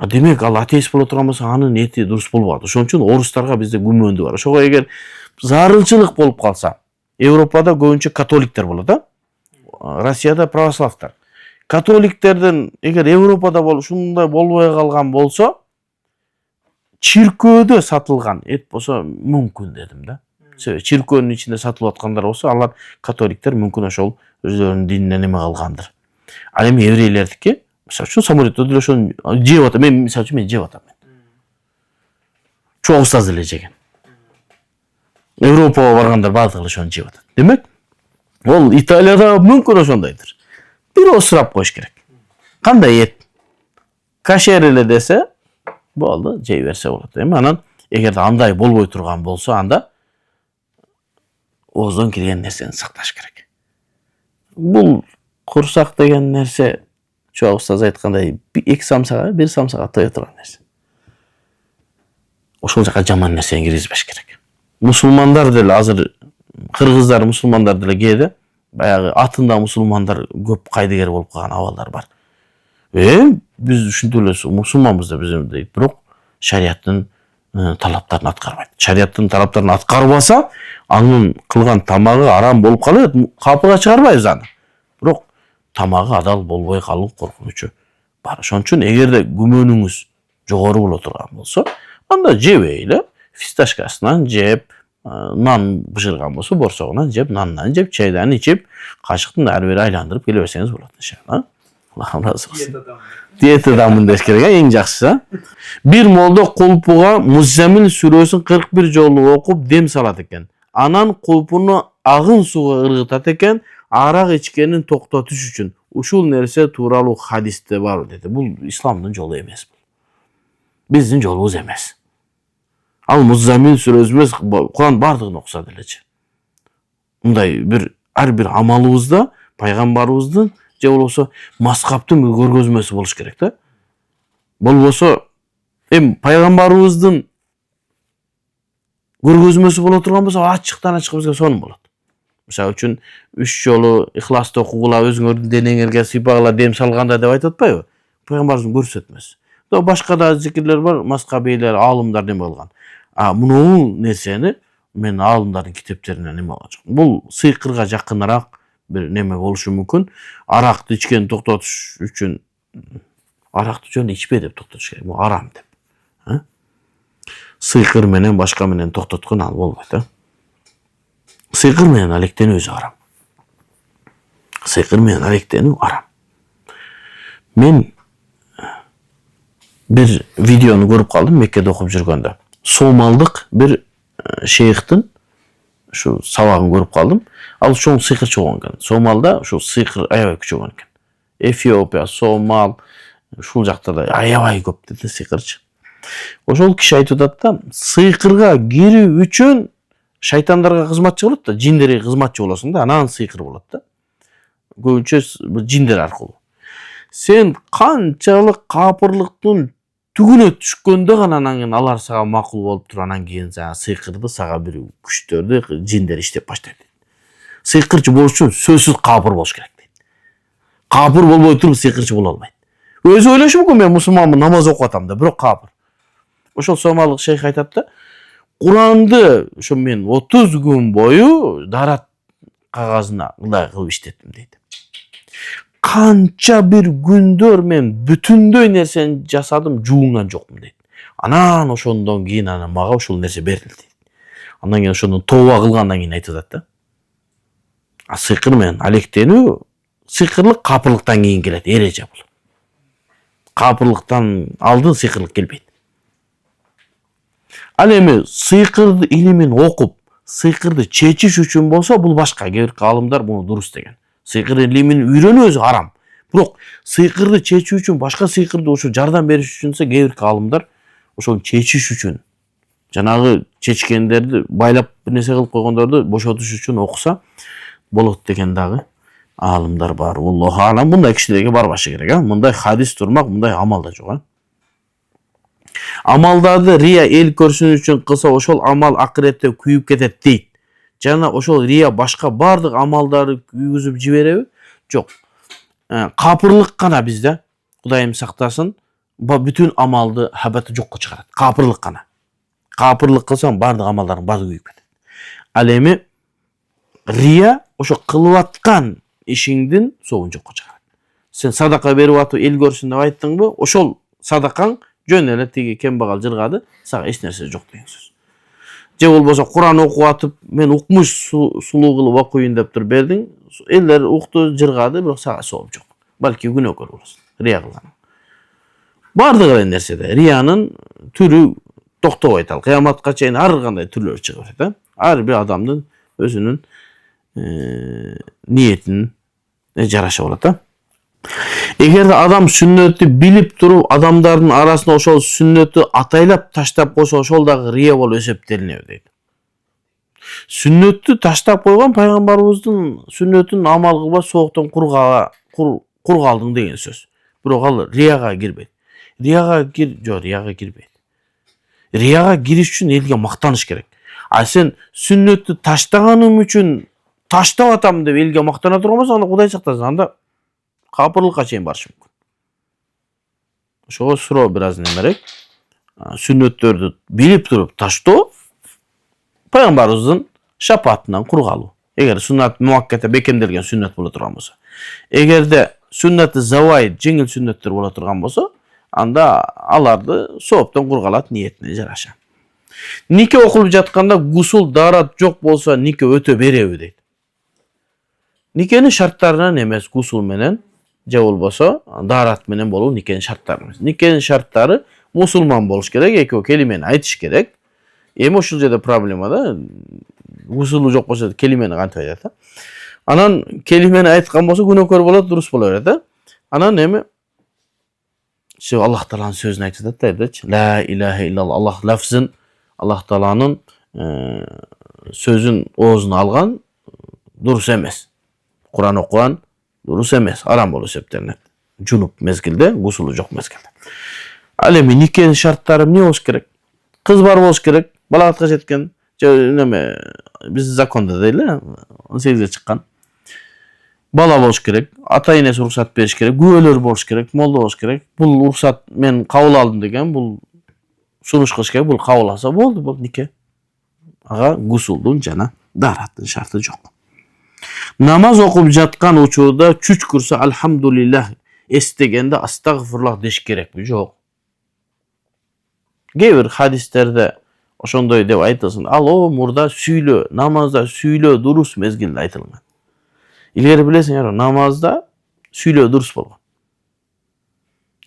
Демек ал атеист боло турган болсо анын эти дурус болбойт. Ошон үчүн орустарга бизде күмөндү бар. Ошого эгер зарылчылык болуп калса, Европада көбүнчө католиктер болот да. Россияда православтар. Католиктерден эгер Европада ушундай болбой калган болсо, чиркөөдө сатылган эт болсо мүмкүн дедим да. Себеби чиркөөнүн ичинде сатылып аткандар болсо, алар католиктер мүмкүн ошол өздөрүнүн дининен эме калгандыр. Ал эми еврейлердики, мисалы үчүн самолетто деле ошону жеп атам. Мен мисалы үчүн жеп атам. Чоң устаз деле жеген. Европага баргандар баардыгы ошону жеп атат. Демек, ол Италияда мүмкүн ошондойдур. Бирөө сурап коюш керек. Кандай эт? Кашер эле десе, болду, жей берсе болот. Эми анан Эгерде андай болбой турган болсо, анда ооздон кирген нерсени сакташ керек. Бул курсак деген нерсе, чоң устаз айткандай, 2 самсага, 1 самсага тое турган нерсе. Ошол жака жаман нерсени киргизбеш керек. Мусулмандар деле азыр, кыргыздар мусулмандар деле кээде баягы атында мусулмандар көп кайдыгер болуп калган абалдар бар. Биз ушинтип эле мусулманбыз да биз дейт, бирок шарияттын талаптарын аткарбайт. Шарияттын талаптарын аткарбаса, анын кылган тамагы арам болуп калат, капыга чыгарбайбыз аны. Бирок тамагы адал болбой калуу коркунучу бар. Ошон үчүн эгерде күмөнүңүз жогору боло турган болсо, анда жебей эле фисташкасынан жеп, нан бышырган болсо борсогунан жеп, нандан жеп, чайдан ичип, кашыктын ары бери айландырып келе берсеңиз болот иншалла. Аллахым разы болсун. Диетадамын деш керек, эң жакшысы. Бир молдо кулпуга Муззамил сүрөсүн 41 жолу окуп дем салат экен. Анан кулпуну агын сууга ыргытат экен, арак ичкенин токтотуш үчүн. Ушул нерсе тууралуу хадисте бар деди. Бул исламдын жолу эмес. Биздин жолубуз эмес. Ал Муззамил сүрөсүбүз Куран бардыгын окуса делечи. Мындай ар бир амалыбызда пайгамбарыбыздын же болбосо маскаптын бир көргөзмөсү болуш керек да. Болбосо пайгамбарыбыздын көргөзмөсү боло турган болсо, ачыктан ачык бизге сонун болот. Мисалы үчүн 3 жолу ихласты окугула, өзүңөрдүн денеңерге сыйпагыла дем салганда деп айтып атпайбы? Пайгамбарыбыздын көрсөтмөсү. Башка да зикирлер бар, маскабейлер, аалымдар неме кылган. Мунул нерсени мен аалымдардын китептеринен неме алган жок. Бул сыйкырга жакыныраак бир неме болушу мүмкүн. Аракты ичкени токтотуш үчүн аракты жөн ичпе деп токтотуш керек. Бул арам деп. Сыйкыр менен башка менен токтоткон ал болбойт. Сыйкыр менен алектенүү өзү арам. Сыйкыр менен алектенүү арам. Мен бир видеону көрүп калдым Меккеде окуп жүргөндө. Сомалдык бир шейхтин ушу сабагын көрүп калдым. Ал чоң сыйкырчы болгон экен. Сомалда ушу сыйкыр аябай күчөгөн экен. Эфиопия, Сомал, ушул жакта да аябай көп деди сыйкырчы. Ошол киши айтып атат да, сыйкырга кирүү үчүн шайтандарга кызматчы болот да, жиндерге кызматчы болосуң да, анан сыйкыр болот да. Көбүнчө жиндер аркылуу. Сен канчалык капырлыктын түгүнө түшкөндө гана анан кийин алар сага макул болуп туруп, анан кийин сыйкырды сага бир күчтөрдү жиндер иштеп баштайт. Сыйкырчы болуш үчүн сөзсүз капыр болуш керек дейт. Капыр болбой туруп сыйкырчы боло албайт. Өзү ойлошу мүмкүн, мен мусулманмын, намаз окуп атам да, бирок капыр. Ошол сомалык шейх айтат да, Куранды ошо мен 30 күн бою дарат кагазына мындай кылып иштеттим дейт. Канча бир күндөр мен бүтүндөй нерсени жасадым, жуунган жокмун дейт. Анан ошондон кийин мага ошол нерсе берилди дейт. Андан кийин ошондон тооба кылгандан кийин айтып атат да. Сыйкыр менен алектенүү, сыйкырлык капырлыктан кийин келет, эреже бул. Капырлыктан алдын сыйкырлык келбейт. Ал эми сыйкырды илимин окуп, сыйкырды чечиш үчүн болсо, бул башка. Кээ бир аалымдар муну дурус деген. Сыйкыр илимин үйрөнүү өзү арам. Бирок сыйкырды чечүү үчүн, башка сыйкырды ошо жардам бериш үчүн кээ бир аалымдар ошол чечиш үчүн, жанагы чечкендерди байлап бир нерсе кылып койгондорду бошотуш үчүн окуса болот деген дагы аалымдар бар. Аллаху алам, мындай кишилерге барбашы керек. Мындай хадис турмак, мындай амал да жок. Амалдарды рия эл көрсүнүү үчүн кылса, ошол амал акыретте күйүп кетет дейт. Жана ошол рия башка бардык амалдарды күйгүзүп жибереби? Жок. Капырлык гана бизде, Кудайым сактасын, бүтүн амалды хабаты жокко чыгарат. Капырлык гана. Капырлык кылсаң бардык амалдардын баары күйүп кетет. Ал эми рия ошо кылып аткан ишиңдин соогун жокко чыгарат. Сен садака берип атып эл көрсүн деп айттыңбы? Ошол садакаң жөн эле тиги кембагал жыргады, сага эч нерсе жок деген сөз. Же болбосо Куран окуп атып, мен укмуш сулуу кылып окуйын деп туруп бердиң, элдер укту, жыргады, бирок сага сооп жок. Балки күнөөкөр болосуң, рия кылган. Бардык эле нерседе риянын түрү токтобойт. Ал кыяматка чейин ар кандай түрлөрү чыга берет. Ар бир адамдын өзүнүн ниетин жараша болот. Эгерде адам сүннөттү билип туруп адамдардын арасында ошол сүннөттү атайлап таштап койсо ошол дагы рия болуп эсептелинеби дейт. Сүннөттү таштап койгон пайгамбарыбыздын сүннөтүн амал кылбай сооктон кур калдың деген сөз. Бирок ал рияга кирбейт. Рияга кирбейт. Рияга кириш үчүн элге мактаныш керек. А сен сүннөттү таштаганым үчүн таштап атам деп элге мактана турган болсоң, анда Кудай сактасын, анда капырлыкка чейин барышы мүмкүн. Ошого суроо бир аз немерээк. Сүннөттөрдү билип туруп таштоо пайгамбарыбыздын шапаатынан кур калуу. Эгер суннат муакката бекемделген сүннөт боло турган болсо. Эгерде сүннаты заваид жеңил сүннөттөр боло турган болсо, анда аларды сооптон кур калат ниетине жараша. Нике окулуп жатканда гусул даарат жок болсо нике өтө береби дейт. Никенин шарттарынан эмес гусул менен же болбосо даарат менен болуу никенин шарттары эмес. Никенин шарттары мусулман болуш керек, экөө келимени айтыш керек. Эми ушул жерде проблема да. Гусулу жок болсо келимени кантип айтат? Анан келимени айткан болсо күнөөкөр болот, дурус боло берет, да? Анан эми Аллах Тааланын сөзүн айтып атат да, ла илаха иллаллах, Аллах лафзын, Аллах Тааланын сөзүн оозуна алган дурус эмес. Куран окуган дурус эмес, арам болуп эсептелинет. Жунуп мезгилде, гусулу жок мезгилде. Ал эми никенин шарттары эмне болуш керек? Кыз бар болуш керек, балагатка жеткен, же неме биз закондо дейли, 18-ге чыккан. Бала болуш керек, ата-энеси уруксат бериш керек, күбөлөр болуш керек, молдо болуш керек. Бул уруксат мен кабыл алдым деген, бул сунуш кылыш керек, бул кабыл алса болду, бул нике. Ага гусулдун жана даараттын шарты жок. Намаз окуп жаткан учурда чүчкүрсө алхамдулиллах, эстегенде астагфирлах деш керекпи? Жок. Кээ бир хадистерде ошондой деп айтылсын. Ал о мурда сүйлөө, намазда сүйлөө дурус мезгилде айтылган. Илгери билесиңер, намазда сүйлөө дурус болгон.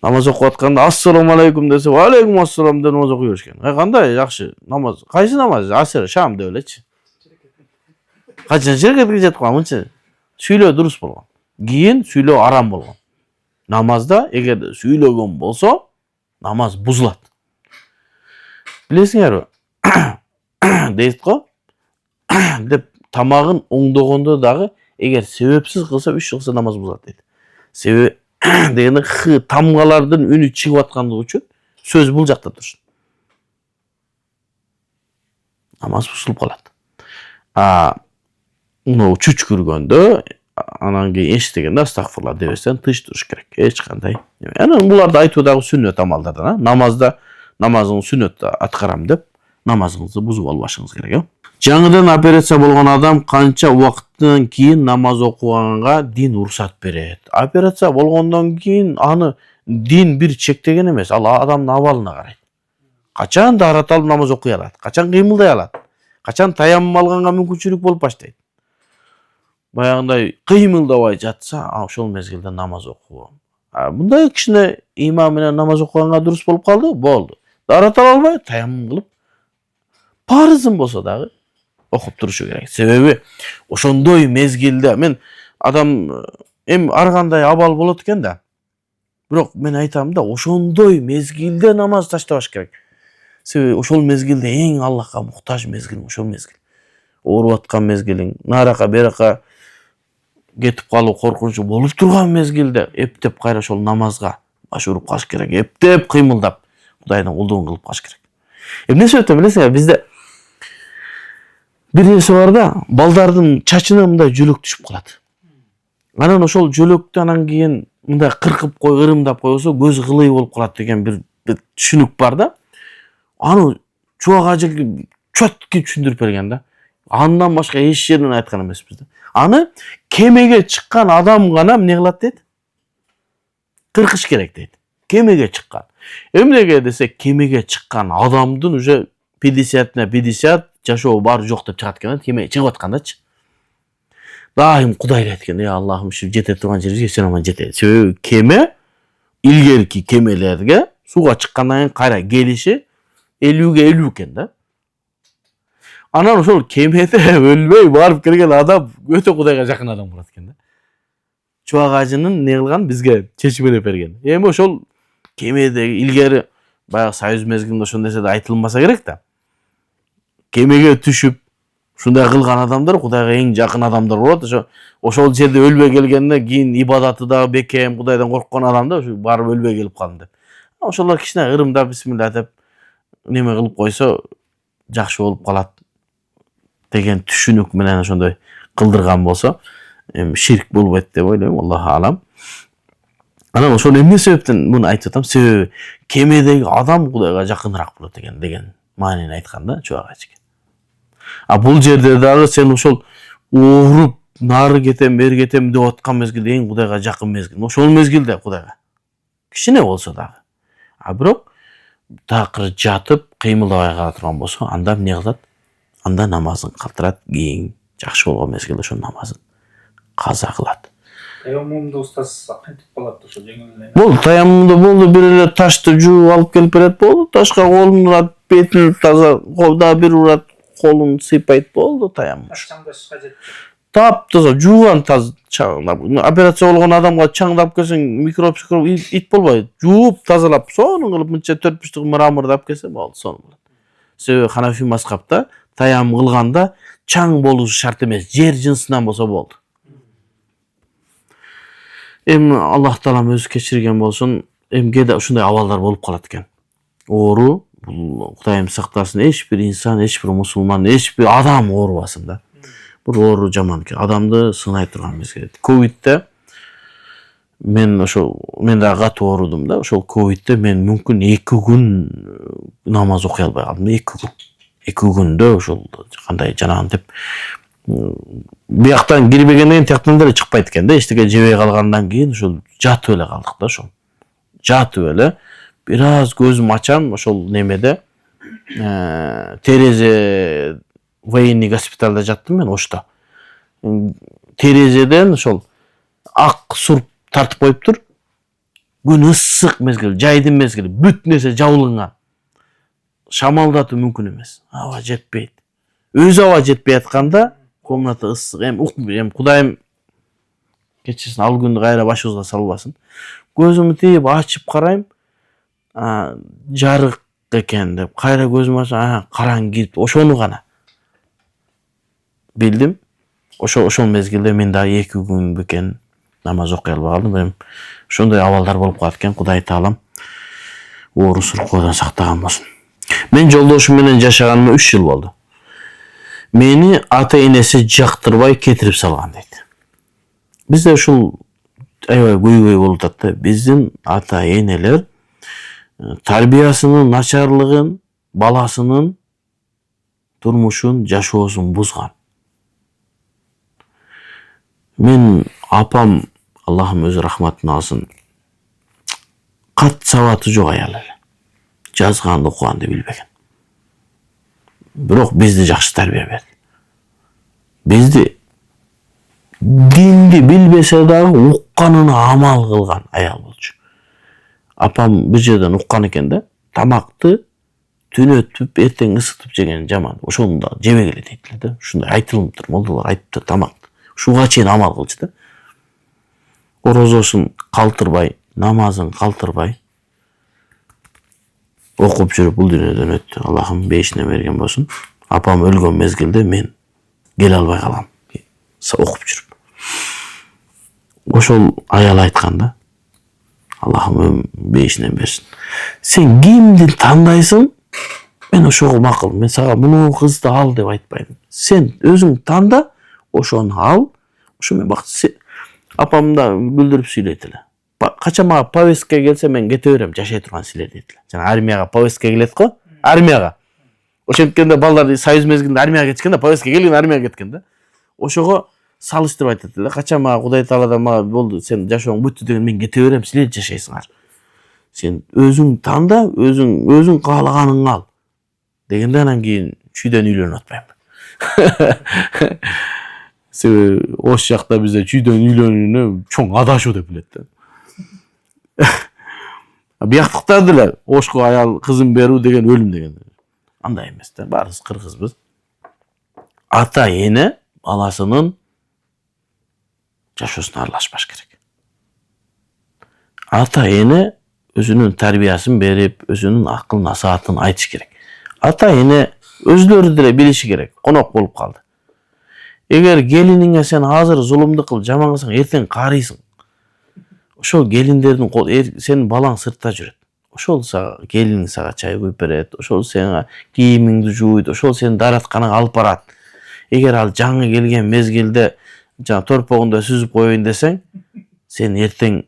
Намаз окуп атканда ассаламу алейкум десе, ва алейкум ассалам деп намаз окуй беришкен. Кандай жакшы намаз? Кайсы намаз? Асыр, шам деп элечи. Качан жерге жетип калганчы? Сүйлөө дурус болгон. Кийин сүйлөө арам болгон. Намазда эгерде сүйлөгөн болсо, намаз бузулат. Билесиңерби? Дейт го. Деп тамагын оңдогондо дагы эгер себепсиз кылса 3 жыл намаз бузулат дейт. Себеби дегенде тамгалардын үнү чыгып аткандыгы үчүн сөз бул жакта турушун. Намаз бузулуп калат. Мына чүчкүргөндө анан кийин эчтегенде астагфирулла дебестен тыш туруш керек. Эч кандай. Анан буларды айтуу дагы сүннөт амалдардан, намазда намазыңызды сүннөттө аткарам деп намазыңызды бузуп албашыңыз керек. Жаңыдан операция болгон адам канча убакыттан кийин намаз окуганга дин уруксат берет? Операция болгондон кийин аны дин бир чектеген эмес, ал адамдын абалына карайт. Качан даарат алып намаз окуй алат, качан кыймылдай алат, качан таяммум алганга мүмкүнчүлүк болуп баштайт. Баягындай кыймылдабай жатса, ошол мезгилде намаз окуу. Мындай кичине имам менен намаз окуганга дурус болуп калды, болду. Даарат ала албай, таяммум кылып, парызын болсо дагы окуп турушу керек. Себеби ошондой мезгилде мен адам ар кандай абал болот экен да. Бирок мен айтам да, ошондой мезгилде намаз таштабаш керек. Себеби ошол мезгилде эң Аллахка муктаж мезгил, ошол мезгил. Ооруп аткан мезгилиң, нарака берака кетип калуу коркунучу болуп турган мезгилде эптеп кайра ошол намазга баш уруп калыш керек. Эптеп кыймылдап Кудайдын кулдугун кылып калыш керек. Эмне себептен билесиңер, бизде бир нерсе бар да, балдардын чачына мындай жөлөк түшүп калат. Анан ошол жөлөктү анан кийин мындай кыркып кой, ырымдап койсо көз кылый болуп калат деген бир түшүнүк бар да. Аны чубак ажы чөткү түшүндүрүп берген да. Андан башка эч жерден айткан эмеспиз да. Аны кемеге чыккан адам гана эмне кылат дейт? Кыркыш керек дейт. Кемеге чыккан. Эмнеге десе, кемеге чыккан адамдын уже 50 жашоо бар жок деп чыгат экен, кемеге чыгып аткандачы. Дайым Кудай эле айткан, Аллахым ушу жете турган жерге сен аман жете. Себеби кеме илгерки кемелерге сууга чыккандан кийин кайра келиши 50-ге 50 экен да. Анан ошол кемеде өлбөй барып келген адам өтө Кудайга жакын адам болот экен да. Чубак ажынын не кылган бизге чечмелеп берген. Эми ошол кемедеги илгери баягы союз мезгилинде ошол нерсе да айтылмаса керек да. Кемеге түшүп ушундай кылган адамдар Кудайга эң жакын адамдар болот. Ошол жерде өлбөй келгенде кийин ибадаты да бекем, Кудайдан корккон адам да ушу барып өлбөй келип калдым деп. Ошолор кичине ырымдап бисмилла деп неме кылып койсо жакшы болуп калат деген түшүнүк менен ошондой кылдырган болсо, эми ширк болбойт деп ойлойм, Аллаху алам. Анан ошол эмне себептен муну айтып атам? Себеби кемедеги адам Кудайга жакыныраак болот деген маанини айткан да Чубак ажыга. А бул жерде дагы сен ошол ооруп нары кетем, бери кетем деп аткан мезгилде эң Кудайга жакын мезгил. Ошол мезгилде Кудайга кичине болсо дагы. А бирок такыр жатып, кыймылдабай кала турган болсо, анда эмне кылат? Анда намазын калтырат, кийин жакшы болгон мезгилде ошол намазын каза кылат. Таяммумда устаз кантип калат ошо жеңил эле. Бул таяммумда болду, бир эле ташты жууп алып келип берет болду, ташка колун урат, бетин таза, колда бир урат, колун сыйпайт болду таяммум. Чаңдаш кажет. Таптаза жууган чаңдап, операция болгон адамга чаңдап келсең микроб ит болбойт. Жууп тазалап, сонун кылып мынча 4-5 мрамордап келсе болду, сонун болот. Себеби Ханафи мазхабта таяммум кылганда чаң болушу шарт эмес, жер жынсынан болсо болду. Эми Аллах таалам өзү кечирген болсун, эми кээде ушундай абалдар болуп калат экен. Оору, бул Кудайым сактасын, эч бир инсан, эч бир мусулман, эч бир адам оорубасын да. Бул оору жаман экен. Адамды сынай турган мезгил. Ковидте мен дагы катуу оорудум да. Ошол ковидте мен мүмкүн 2 күн намаз окуй албай калдым. 2 күн. 2 күндө ошол кандай жанагын деп бияктан кирбегенден тияктан деле чыкпайт экен да. Эчтеке жебей калгандан кийин ошол жатып эле калдык да ошол. Жатып эле бир аз көзүм ачам ошол немеде терезе военный госпиталда жаттым мен Ошто. Терезеден ошол ак сурп тартып коюптур. Күн ысык мезгил, жайдын мезгили, бүт нерсе жабылган. Шамалдатуу мүмкүн эмес. Аба жетпейт. Өз аба жетпей атканда комната ысык. Эми Кудайым кечирсин, ал күндү кайра башыбызга салбасын. Көзүмдү тийип ачып карайм. Жарык экен деп, кайра көзүм ачсам, караң кирип, ошону гана билдим. Ошол мезгилде мен дагы 2 күн бекен намаз окуй албай калдым. Эми ошондой абалдар болуп калат экен. Кудай таалам оору суркуудан сактаган болсун. Мен жолдошум менен жашаганыма 3 жыл болду. Мени ата-энеси жактырбай кетирип салган дейт. Бизде ушул аябай көйгөй болуп атат да. Биздин ата-энелер тарбиясынын начарлыгын, баласынын турмушун, жашоосун бузган. Мен апам, Аллахым өзү рахматын алсын, кат сабаты жок аял эле. Жазганды, окуганды билбеген. Бирок бизди жакшы тарбия берди. Бизди динди билбесе дагы укканына амал кылган аял болчу. Апам бир жерден уккан экен да, тамакты түнөтүп, эртең ысытып жеген жаман. Ошону да жебегиле дейт эле да. Ушундай айтылыптыр, молдолор айтыптыр тамак. Ушуга чейин амал кылчу да. Орозосун калтырбай, намазын калтырбай окуп жүрүп бул дүйнөдөн өттү. Аллахым бейишине берген болсун. Апам өлгөн мезгилде мен келе албай калам. Окуп жүрүп. Ошол аял айткан да. Аллахым бейишинен берсин. Сен кимди тандайсың? Мен ошого макул. Мен сага муну кызды ал деп айтпайм. Сен өзүң танда, ошону ал. Ошо мен бакыт. Апам да күлдүрүп сүйлөйт эле. Качан мага повестка келсе мен кете берем, жашай турган силер дейт эле. Жана армияга повестка келет го? Армияга. Ошенткенде балдар союз мезгилинде армияга кеткен да, повестка келген армияга кеткен да. Ошого салыштырып айтат эле. Качан мага Кудай Тааладан мага болду, сен жашооң бүттү деген мен кете берем, силер жашайсыңар. Сен өзүң танда, өзүң каалаганыңды ал. Дегенде анан кийин чүйдөн үйлөнүп атпайм. Себеби Ош жакта бизде чүйдөн үйлөнүүнү чоң адашуу деп билет да. Бияктыктар деле Ошко аял кызын берүү деген өлүм деген. Андай эмес да, баарыбыз кыргызбыз. Ата-эне баласынын жашоосуна аралашпаш керек. ата эне өзünün тарбиясын берип, өзünün акыл насаатын айтыш керек. Ата эне өзлөрү деле билиши керек. Конок болуп калды. Эгер келиниңе сен азыр зулумду кыл, жаман кылсаң, эртең карыйсың. Ошол келиндердин сенин балаң сыртта жүрөт. Ошол келиниң сага чай куюп берет, ошол сага кийимиңди жууйт, ошол сени дааратканага алып барат. Эгер ал жаңы келген мезгилде торпогунда сүзүп коеюн десең, сен эртең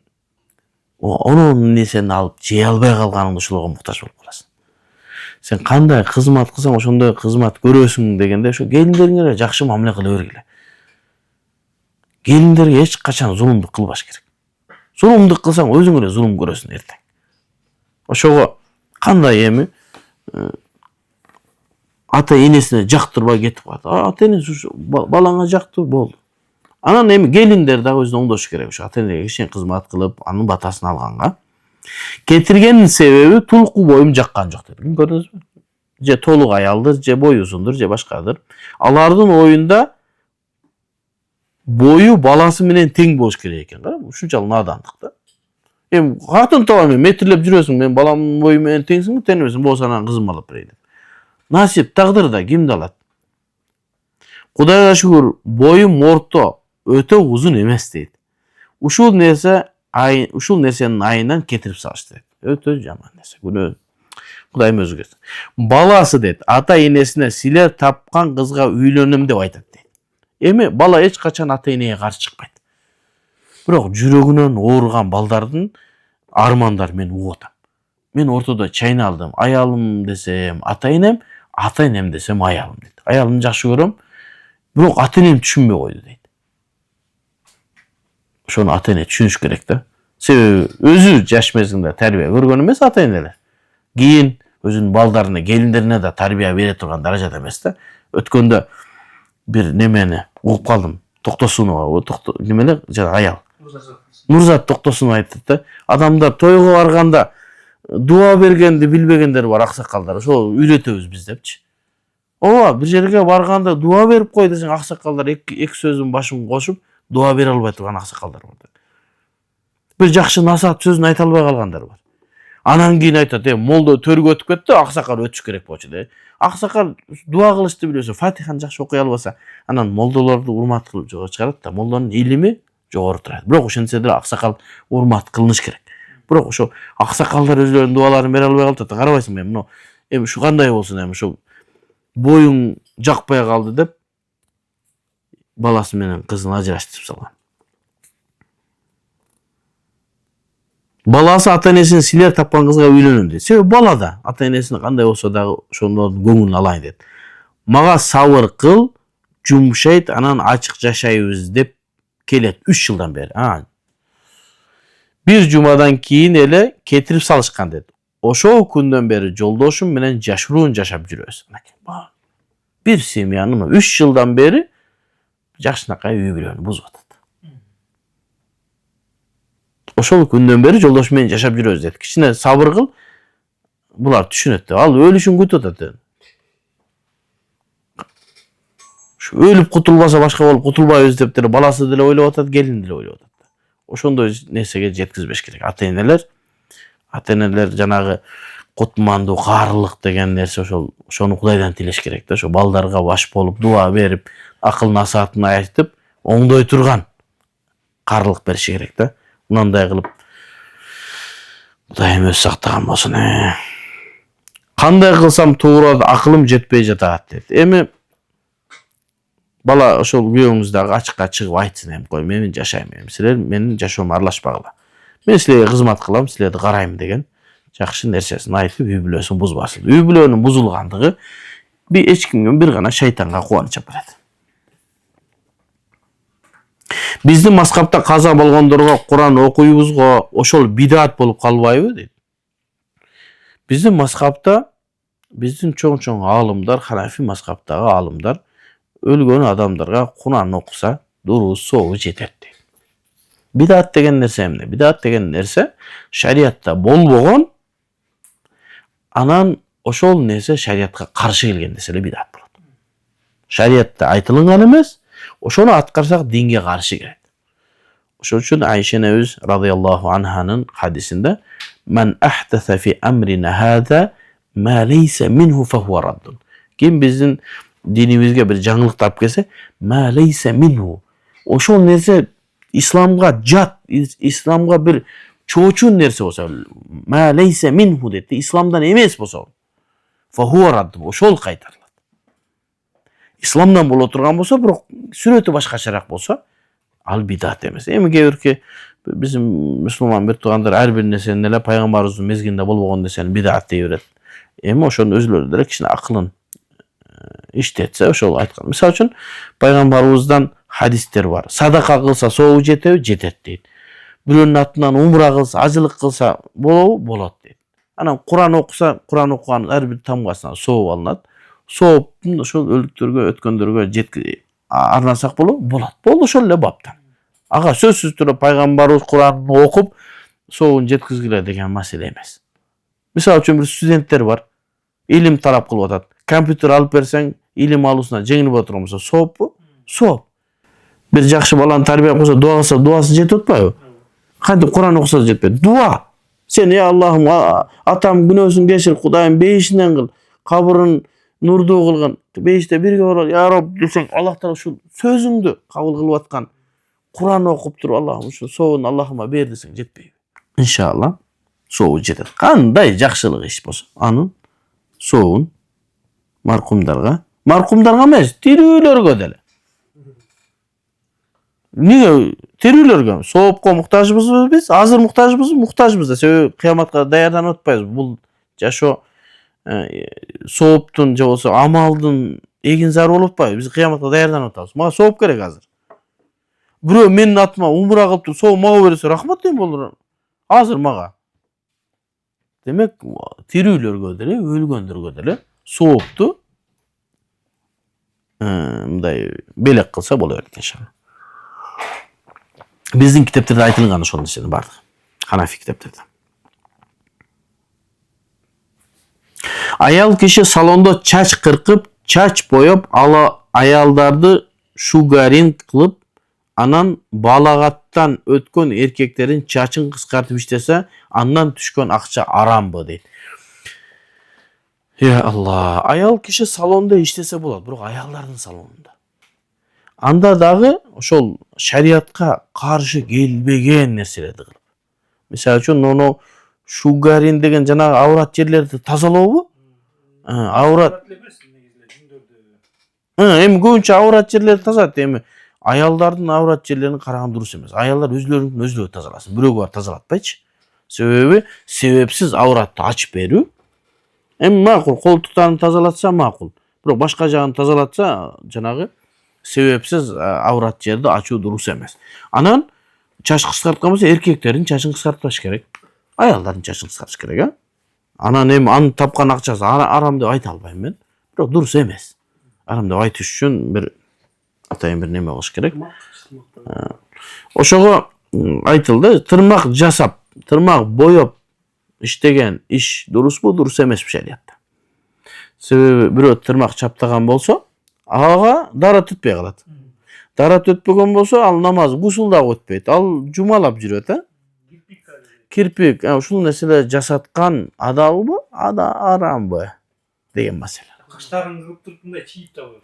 онун несени алып жей албай калганыңда ошолорго муктаж болуп каласың. Сен кандай кызмат кылсаң, ошондой кызмат көрөсүң дегенде, ошо келиндериңерге жакшы мамиле кыла бергиле. Келиндерге эч качан зулумдук кылбаш керек. Зулумдук кылсаң, өзүң эле зулум көрөсүң эртең. Ошого кандай эми ата энесине жактырбай кетип калат. Ата энеси балаңа жактуу болду. Анан эми келиндер дагы өзүн оңдошу керек. Ошо ата энеге кичине кызмат кылып, анын батасын алганга. Кетиргенин себеби тулку боюм жаккан жок деп. Көрдүңүзбү? Же толук аялдыр, же бою узундур, же башкадыр. Алардын оюнда бою баласы менен тең болуш керек экен. Карап, ушунчалык надандык да. Эми катын табам, метрлеп жүрөсүң, мен баламдын бою менен теңсиңби, теңбесиң, болсо анан кызым алып берейин деп. Насип, тагдырда кимди алат? Кудайга шүгүр, боюм орто, өтө узун эмес дейт. Ушул нерсенин айынан кетирип салыш дейт. Өтө жаман нерсе. Күнөө Кудайым өзү кетсин. Баласы дейт, ата энесине силер тапкан кызга үйлөнөм деп айтат дейт. Эми бала эч качан ата энеге каршы чыкпайт. Бирок жүрөгүнөн ооруган балдардын армандары мен угуп атам. Мен ортодо чайналдым. Аялым десем ата энем десем аялым дейт. Аялымды жакшы көрөм, бирок ата энем түшүнбөй койду дейт. Ошону ата эне түшүнүш керек да. Себеби өзү жаш мезгилде тарбия көргөн эмес ата энелер. Кийин өзүнүн балдарына, келиндерине да тарбия бере турган даражада эмес да. Өткөндө бир немени угуп калдым. Токтосунова, немеле жана аял. Нурзат Токтосунова айтты да. Адамдар тойго барганда дуа бергенди билбегендер бар, аксакалдар. Ошол үйрөтөбүз биз депчи. Ооба, бир жерге барганда дуа берип кой десең, аксакалдар эки сөзүн башын кошуп, дуа бере албай турган аксакалдар бар. Бир жакшы насаат сөзүн айта албай калгандар бар. Анан кийин айтат, молдо төргө өтүп кетти, аксакал өтүш керек болчу деп. Аксакал дуа кылышты билбесе, Фатиханы жакшы окуй албаса, анан молдолорду урмат кылып чыгарат да, молдонун илими жогору турат. Бирок ошентсе деле аксакал урмат кылыныш керек. Бирок ошо аксакалдар өзлөрүнүн дуаларын бере албай калып, карабайсыңбы, эми ушу кандай болсун, эми ушу боюң жакпай калды деп баласы менен кызын ажыраштырып салган. Баласы ата энесин силер тапкан кызга үйлөнөм дейт. Себеби бала да ата энесин кандай болсо дагы ошондордун көңүлүн алайын дейт. Мага сабыр кыл, жумшайт, анан ачык жашайбыз деп келет 3 жылдан бери. Бир жумадан кийин эле кетирип салышкан дейт. Ошол күндөн бери жолдошум менен жашыруун жашап жүрөбүз. Бир семьянын 3 жылдан бери жакшынакай үй бүлөнү бузуп атат. Ошол күндөн бери жолдош менен жашап жүрөбүз дейт. Кичине сабыр кыл, булар түшүнөт деп. Ал өлүшүн күтүп атат. Өлүп кутулбаса башка болуп кутулбайбыз деп деле баласы деле ойлоп атат, келин деле ойлоп атат. Ошондой нерсеге жеткизбеш керек. Ата энелер жанагы кутмандуу, каарлык деген нерсе ошону Кудайдан тилеш керек да. Ошо балдарга баш болуп, дуа берип, акыл насаатын айтып, оңдой турган каарлык бериши керек да. Мындай кылып Кудайым өзү сактаган болсун. Кандай кылсам туура, акылым жетпей жатат дейт. Эми бала ошол күйөөңүз дагы ачыкка чыгып айтсын, эми кой, мен жашайм, силер менин жашоомо аралашпагыла. Мен силерге кызмат кылам, силерди карайм деген жакшы нерсесин айтып, үй бүлөсүн бузбасын. Үй бүлөнүн бузулгандыгы эч кимге, бир гана шайтанга кубаныч алат. Биздин маскапта каза болгондорго Куран окуйбузго ошол бидат болуп калбайбы дейт. Биздин маскапта биздин чоң аалымдар, Ханафи маскаптагы аалымдар өлгөн адамдарга Куран окуса дуру сообу жетет дейт. Бидат деген нерсе эмне? Бидат деген нерсе шариатта болбогон, анан ошол нерсе шариатка каршы келген нерсе эле бидат болот. Шариатта айтылган эмес, ошону аткарсак динге каршы келет. Ошон үчүн Айша энебиз радыйаллаху анханын хадисинде "Мен ахтаса фи амрина хаза ма лейса минху фахуа раддун." Ким биздин динибизге бир жаңылык алып келсе, "Ма лейса минху." Ошол нерсе исламга жат, исламга бир чоочун нерсе болсо, "Ма лейса минху" дейт, исламдан эмес болсо, фахуа раддун, ошол кайтарылат. Исламдан боло турган болсо, бирок сүрөтү башкачараак болсо, ал бидат эмес. Эми кээ бирки биздин мусулман бир туугандар ар бир нерсени эле пайгамбарыбыздын мезгилинде болбогон нерсени бидат дей берет. Эми ошонун өзүлөрү деле кичине акылын иштетсе ошол айткан. Мисалы үчүн пайгамбарыбыздан хадистер бар. Садака кылса соогу жетеби? Жетет дейт. Бирөөнүн атынан умра кылса, ажылык кылса болобу? Болот дейт. Анан Куран окуса, Куран окуган ар бир тамгасынан сооп алынат. Сооптун ошол өлүктөргө, өткөндөргө арнасак болобу? Болот. Болду ошол эле баптан. Ага сөзсүз түрдө пайгамбарыбыз Куранды окуп соогун жеткизгиле деген маселе эмес. Мисалы үчүн бир студенттер бар. Илим талап кылып атат. Компьютер алып берсең, илим алуусуна жеңип отурган болсо, сооппу? Сооп. Бир жакшы баланы тарбия кылса, дуа кылса, дуасы жетип атпайбы? Кантип Куран окуса да жетпейт. Дуа. Сен, "Я Аллахым, атам күнөөсүн кечир, Кудайым бейишинен кыл, кабырын нурдуу кылгын, бейиште бирге болот, я Рабб" десең, Аллах Таала ушул сөзүңдү кабыл кылып аткан Куран окуп туруп, "Аллахым, ушул соогун Аллахыма бер" десең, жетпейби? Иншалла, соогу жетет. Кандай жакшылык иш болсо, анын соогун маркумдарга эмес, тирүүлөргө деле. Эмнеге тирүүлөргө? Соопко муктажбызбы биз? Азыр муктажбыз да. Себеби кыяматка даярданып атпайбыз. Бул жашоо сооптун же болбосо амалдын эгин зары болуп атпайбы? Биз кыяматка даярданып атабыз. Мага сооп керек азыр. Бирөө менин атыма умра кылып сооп мага берсе, рахмат дейм болор. Азыр мага. Демек, тирүүлөргө деле, өлгөндөргө деле соопту мындай белек кылса боло берет иншалла. Биздин китептерде айтылган ошол нерсенин баардыгы. Ханафи китептерде. Аял киши салондо чач кыркып, чач боёп, аялдарды шугаринг кылып, анан балагаттан өткөн эркектердин чачын кыскартып иштесе, андан түшкөн акча арамбы дейт. Я Алла, аял киши салондо иштесе болот, бирок аялдардын салонунда. Анда дагы ошол шариатка каршы келбеген нерселерди кылып. Мисалы үчүн, оно шугарин деген жанагы аврат жерлерди тазалообу? Аврат эми көбүнчө аврат жерлерди тазалат. Эми аялдардын аврат жерлерин караган дурус эмес. Аялдар өзлөрүнүн өзлөрү тазаласын. Бирөөгө барып тазалатпайчы. Себеби себепсиз авратты ачып берүү. Эми макул, колтуктарын тазалатса макул. Бирок башка жагын тазалатса, жанагы себепсиз аврат жерди ачуу дурус эмес. Анан чач кыскарткан болсо, эркектердин чачын кыскартпаш керек. Аялдардын чачын кыскартыш керек, Анан эми анын тапкан акчасы арам деп айта албайм мен. Бирок дурус эмес. Арам деп айтыш үчүн бир атайын бир неме кылыш керек. Ошого айтылды, тырмак жасап, тырмак боёп иштеген иш дурусбу, дурус эмесби шариатта. Себеби бирөө тырмак чаптаган болсо, ага дарат өтпөй калат. Дарат өтпөгөн болсо, ал намаз, гусул дагы өтпөйт. Ал жумалап жүрөт, Кирпик, ушул нерселер жасаткан адалбы, арамбы деген маселе. Каштарын кырып туруп мындай чийип да коет.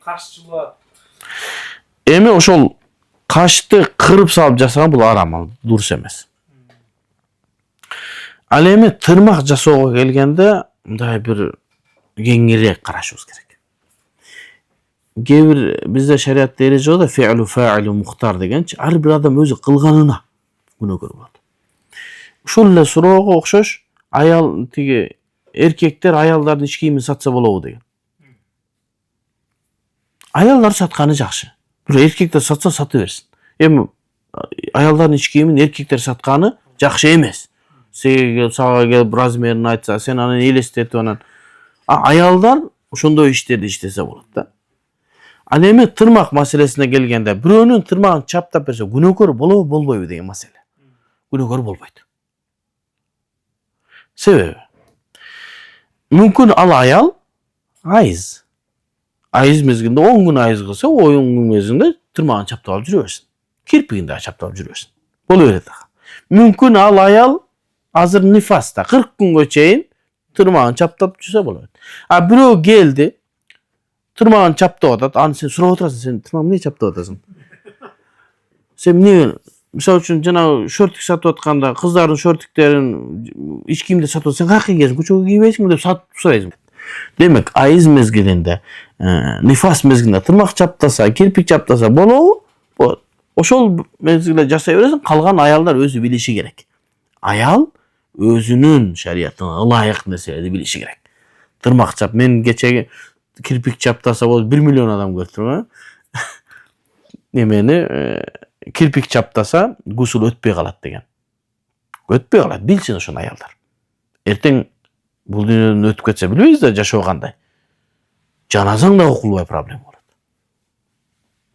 Каш жулат. Эми ошол кашты кырып салып жасаган бул арам, ал дурус эмес. Ал эми тырмак жасоого келгенде мындай бир кеңирээк карашыбыз керек. Кээ бир бизде шариатта эреже бар да, фи'лу фа'илу мухтар дегенчи, ар бир адам өзү кылганына күнөөкөр болот. Ушул эле суроого окшош, аял тиги эркектер аялдардын ич кийимин сатса болобу деген. Аялдар сатканы жакшы. Бирок эркектер сатса сата берсин. Эми аялдардын ич кийимин эркектер сатканы жакшы эмес. Сага келип размерин айтса, сен аны элестетип анан аялдар ошондой иштерди иштесе болот да. Ал эми тырмак маселесине келгенде, бирөөнүн тырмагын чаптап берсе, күнөөкөр болобу, болбойбу деген маселе. Күнөөкөр болбойт. Себеби мүмкүн ал аял айыз мезгилинде 10 күн айыз кылса, 10 күн мезгилинде tırmağını çaptap alıp жүрө берсин. Kirpigini dagы çaptap alıp жүрө берсин. Боло берет ага. Мүмкүн ал аял азыр нифаста 40 күнгө чейин tırmağını çaptap жүрсө болот. А бирөө келди, tırmağını çaptap атат, аны сен сурап отурасың, сен tırмağını эмне çaptap атасың? Сен эмне, мисалы үчүн жанагы шортик сатып атканда, кыздардын шортиктерин ич кийимди сатып атса, сен каяка кийесиң, көчөгө кийбейсиңби деп сурайсың. Демек, айыз мезгилинде, нифас мезгилинде тырмак чаптаса, кирпик чаптаса болобу? Болот. Ошол мезгилде жасай бересиң, калган аялдар өзү билиши керек. Аял өзүнүн шариятына ылайык нерселерди билиши керек. Тырмак чап, мен кечеги кирпик чаптаса болот, 1 миллион адам көрдүм. Немени кирпик чаптаса гусул өтпөй калат деген. Өтпөй калат, билсин ошону аялдар. Эртең бул дүйнөдөн өтүп кетсе билбейбиз да жашоо кандай. Жаназаң да окулбай проблема болот.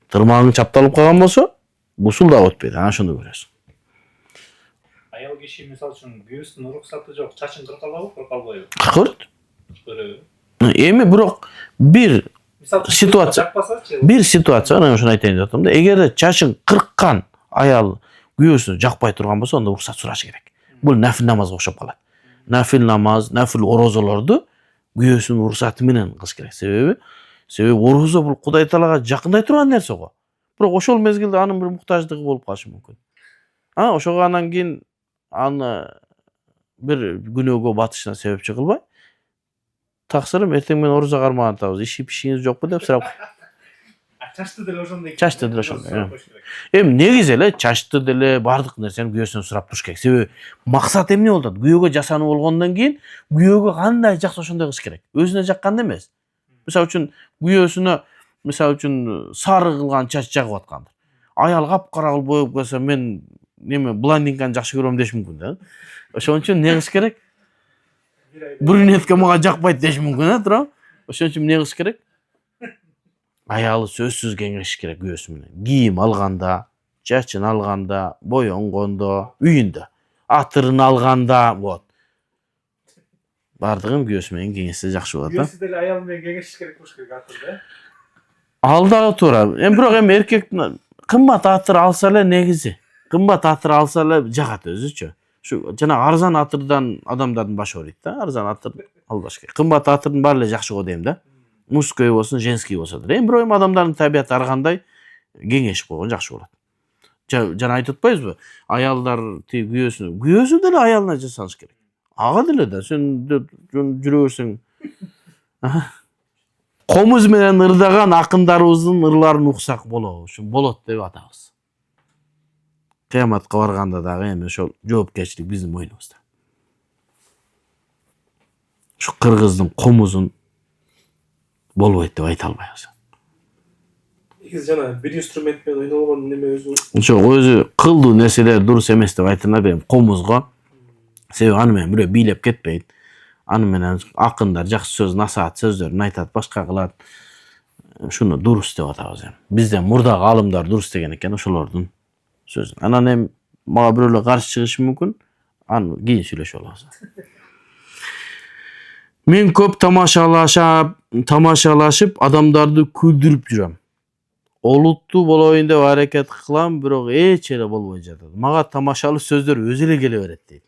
Тырмагың чапталып калган болсо, гусул да өтпөйт, ана ошондо көрөсүң. Аял киши мисалы үчүн күйөөсүнүн уруксаты жок, чачын кыркалабы, кыркалбайбы? Кыркырт. Көрөбү. Эми бирок бир Ситуация. ситуация, мен ошону айтайын деп атам да. Эгерде чачын кырккан аял күйөөсүнө жакпай турган болсо, анда уруксат сурашы керек. Бул нафил намазга окшоп калат. Нафил намаз, нафил орозолорду күйөөсүнүн уруксаты менен кылыш керек. Себеби орозо бул Кудай Таалага жакындай турган нерсе го. Бирок ошол мезгилде анын бир муктаждыгы болуп калышы мүмкүн. Ошого анан кийин аны бир күнөөгө батышына себепчи кылбай, таксырым эртең менен орозо кармаган атабыз, иши пишиңиз жокпу деп сурап. Чачты деле ошондой. Чачты деле ошондой. Эми негизи эле чачты деле бардык нерсени күйөөсүнөн сурап туруш керек. Себеби максат эмне болот? Күйөөгө жасануу болгондон кийин күйөөгө кандай жакса ошондой кылыш керек. Өзүнө жакканда эмес. Мисалы үчүн күйөөсүнө мисалы үчүн сары кылган чач жагып аткандыр. Аял капкара кылып боеп койсо, мен неме блондинканы жакшы көрөм деш мүмкүн да. Ошон үчүн эмне кылыш керек? Брюнетка мага жакпайт деш мүмкүн, туурабы? Ошон үчүн эмне кылыш керек? Аялы сөзсүз кеңешиш керек күйөөсү менен. Кийим алганда, чачын алганда, боенгондо, үйүндө, атырын алганда болот. Бардыгын күйөөсү менен кеңешсе жакшы болот да. Күйөөсү деле аял менен кеңешиш керек болуш керек атырда. Ал дагы туура. Бирок эркек кымбат атыр алса эле негизи. Кымбат атыр алса эле жагат өзүчү. Şu жана арзан атырдан адамдардын башы ооруйт да. Арзан атыр албаш керек. Кымбат атырдын баары эле жакшы го дейм да. Мужской болсун, женский болсо да. Бирок адамдардын табияты ар кандай кеңешип койгон жакшы болот. Жана айтып атпайбызбы? Аялдар күйөөсү деле аялына жасаныш керек. Ага деле да сен жүрө берсең. Комуз менен ырдаган акындарыбыздын ырларын уксак болобу? Болот деп атабыз. Кыяматка барганда дагы эми ошол жоопкерчилик биздин мойнубузда. Şu кыргыздын комузун болбойт деп айта албайбыз. Негизи жана бир инструмент менен ойнолгон неме өзү. Жок, өзү кылдуу нерселер дурус эмес деп айтылат эми комузго. Себеби аны менен бирөө бийлеп кетпейт. Аны менен акындар жакшы сөз, насаат сөздөрүн айтат, башка кылат. Шуну дурус деп атабыз эми. Бизден мурдагы аалымдар дурус деген экен ошолордун сөзүн. Анан эми мага бирөөлөр каршы чыгышы мүмкүн. Аны кийин сүйлөшүп алабыз. Мен көп тамашалашып адамдарды күлдүрүп жүрөм. Олуттуу болоюн деп аракет кылам, бирок эч эле болбой жатат. Мага тамашалуу сөздөр өзү эле келе берет дейт.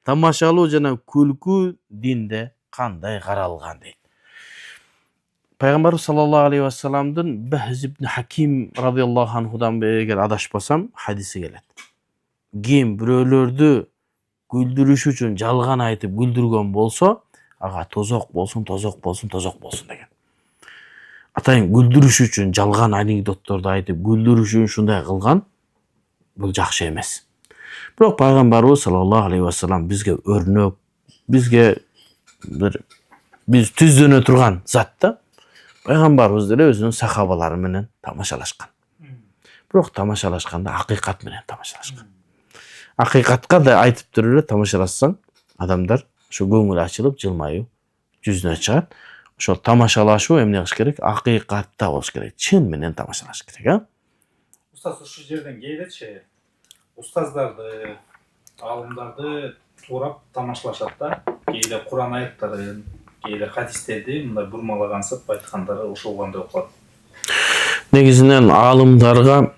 Тамашалуу жана күлкү динде кандай каралган дейт. Пайгамбар саллаллаху алейхи вассаламдын Бахз ибн Хаким радыйаллаху анхудан эгер адашпасам хадиси келет. Ким бирөөлөрдү күлдүрүш үчүн жалган айтып күлдүргөн болсо, ага тозок болсун деген. Атайын күлдүрүш үчүн жалган анекдотторду айтып күлдүрүш үчүн шундай кылган, бул жакшы эмес. Бирок пайгамбарыбыз саллаллаху алейхи вассалам бизге өрнөк, бизге биз түздөнө турган зат да. Пайгамбарыбыз деле өзүнүн сахабалары менен тамашалашкан. Бирок тамашалашканда акыйкат менен тамашалашкан. Акыйкатка да айтып туруп эле тамашалашсаң, адамдар ошо көңүл ачылып, жылмаюу жүзүнө чыгат. Ошол тамашалашуу эмне кылыш керек? Акыйкатта болуш керек. Чын менен тамашалаш керек, а? Устаз ушул жерден кейлечи. Устаздарды, аалымдарды туурап тамашалашат да. Кейде Куран аяттарын, кейде хадистерди мындай бурмалагансып айткандары ошол кандай окулат. Негизинен аалымдарга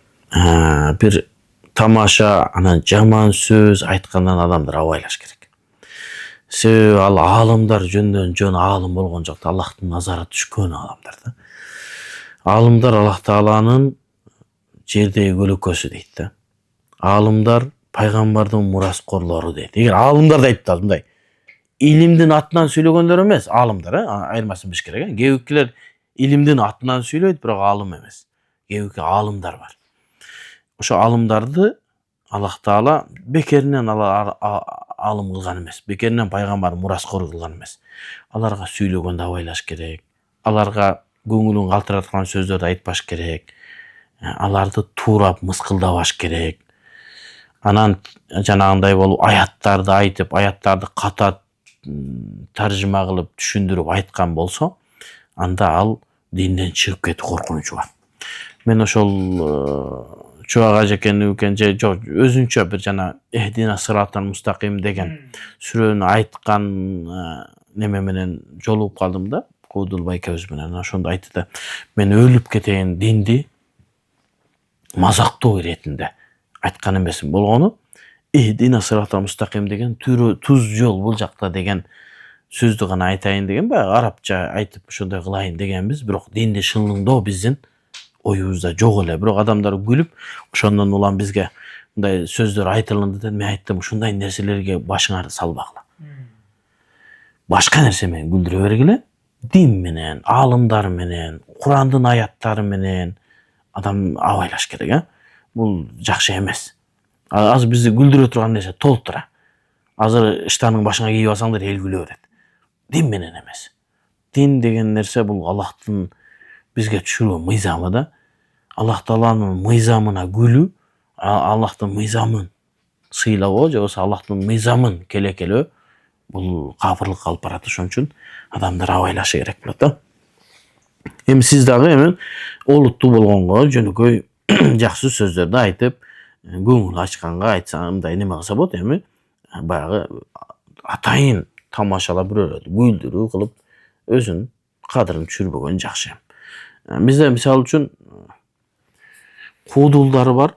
бир тамаша анан жаман сөз айткандан адамдар абайлаш керек. Себеби ал аалымдар жөндөн жөн аалым болгон жок, Аллахтын назары түшкөн адамдар да. Аалымдар Аллах Тааланын жердеги көлөкөсү дейт да. Аалымдар пайгамбардын мураскорлору дейт. Эгер аалымдар да айтты мындай, илимдин атынан сүйлөгөндөр эмес, аалымдар, айырмасын билиш керек. Кээбикилер илимдин атынан сүйлөйт, бирок аалым эмес. Кээбики аалымдар бар. Ошо аалымдарды Аллах Таала бекеринен аалым кылган эмес, бекеринен пайгамбар мураскор кылган эмес. Аларга сүйлөгөндө абайлаш керек. Аларга көңүлүн калтыраткан сөздөрдү айтпаш керек. Аларды туурап мыскылдабаш керек. Анан жанагындай болуп аяттарды айтып, аяттарды ката таржыма кылып түшүндүрүп айткан болсо, анда ал динден чыгып кетүү коркунучу бар. Мен ошол Чубак Ажекенин же жок, өзүнчө бир жана Эхдина сыратал мустаким деген сүрөнү айткан неме менен жолугуп калдым да, Куудул байкебиз менен. Ошондо айтты да, мен өлүп кетейин динди мазактоо иретинде айткан эмесмин. Болгону Эхдина сыратал мустаким деген туз жол бул жакта деген сөздү гана айтайын деген, баягы арабча айтып ошондой кылайын дегенбиз, бирок динди шылыңдоо биздин оюбузда жок эле. Бирок адамдар күлүп, ошондон улам бизге мындай сөздөр айтылынды деп мен айттым, ушундай нерселерге башыңарды салбагыла. Башка нерсе менен күлдүрө бергиле. Дин менен, аалымдар менен, Курандын аяттары менен адам абайлаш керек, Бул жакшы эмес. Азыр бизди күлдүрө турган нерсе толуптура. Азыр штанын башыңа кийип алсаңдар эл күлө берет. Дин менен эмес. Дин деген нерсе бул Аллахтын бизге түшүргөн мыйзамы да. Аллах Тааланын мыйзамына күлүү, Аллахтын мыйзамын сыйлабоо же болбосо Аллахтын мыйзамын келекелөө бул кафырлыкка алып барат. Ошон үчүн адамдар абайлашы керек болот да. Эми сиз дагы эми олуттуу болгонго жөнөкөй жакшы сөздөрдү айтып, көңүл ачканга айтсаңдай неме кылса болот. Эми баягы атайын тамашалап бирөөлөрдү күлдүрүү кылып өзүнүн кадырын түшүрбөгөн жакшы. Бизде мисалы үчүн куудулдары бар,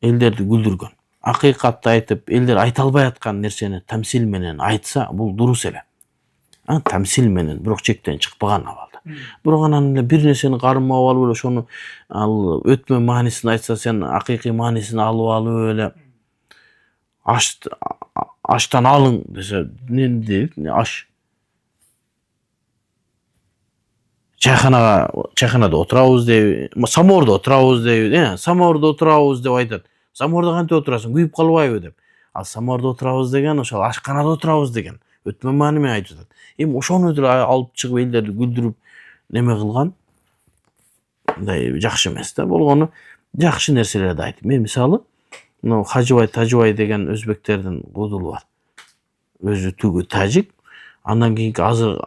элдерди күлдүргөн. Акыйкатты айтып, элдер айта албай аткан нерсени тамсил менен айтса, бул дурус эле. Тамсил менен, бирок чектен чыкпаган абалда. Бирок анан эле бир нерсени кармап алып эле ошону ал өтмө маанисин айтса, сен акыйкый маанисин алып алып эле аштан алың десе, не дейт? Аш чайханада отурабыз дейби, самоордо отурабыз дейби, самоордо отурабыз деп айтат. Самоордо кантип отурасың, күйүп калбайбы деп. Ал самоордо отурабыз деген ошол ашканада отурабыз деген өтмө маани менен айтып жатат. Эми ошону деле алып чыгып элдерди күлдүрүп неме кылган мындай жакшы эмес да. Болгону жакшы нерселерди айтып. Мен мисалы мына Хажыбай Тажыбай деген өзбектердин куудулу бар. Өзү түгү тажик. Андан кийинки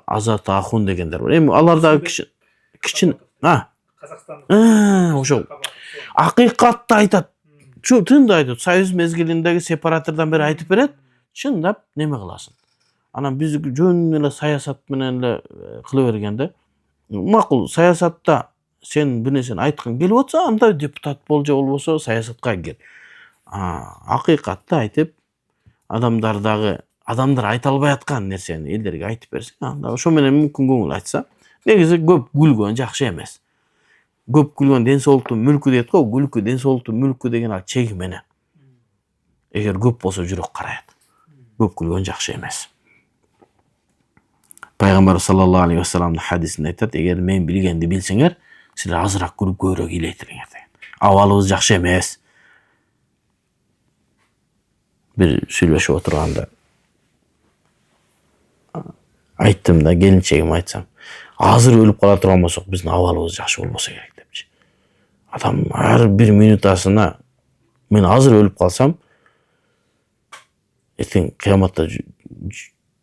Азат Ахун дегендер бар. Эми алар дагы кичине Казакстандык. Ошол акыйкатты айтат. Чындап айтат. Союз мезгилиндеги сепаратордон бери айтып берет. Чындап неме кыласың. Анан биз жөн эле саясат менен эле кыла бергенде, макул саясатта сен бир нерсени айткың келип атса, анда депутат бол же болбосо саясатка кир. Акыйкатты айтып, адамдар айта албай аткан нерсени элдерге айтып берсе, анда ошо менен мүмкүн көңүл ачса, негизи көп күлгөн жакшы эмес. Көп күлгөн ден соолуктун мүлкү дейт го, күлкү ден соолуктун мүлкү деген ал чеги менен. Эгер көп болсо жүрөк караят. Көп күлгөн жакшы эмес. Пайгамбар саллаллаху алейхи ва салламдын хадисинде айтат, эгер мен билгенди билсеңер, силер азыраак күлүп көбүрөөк ыйлайтырлар деген. Абалыбыз жакшы эмес. Бир сүйлөшүп отурганда айттым да, келинчегиме айтсам, азыр өлүп кала турган болсок, биздин абалыбыз жакшы болбосо керек депчи. Адам ар бир минутасына мен азыр өлүп калсам, эртең кыяматта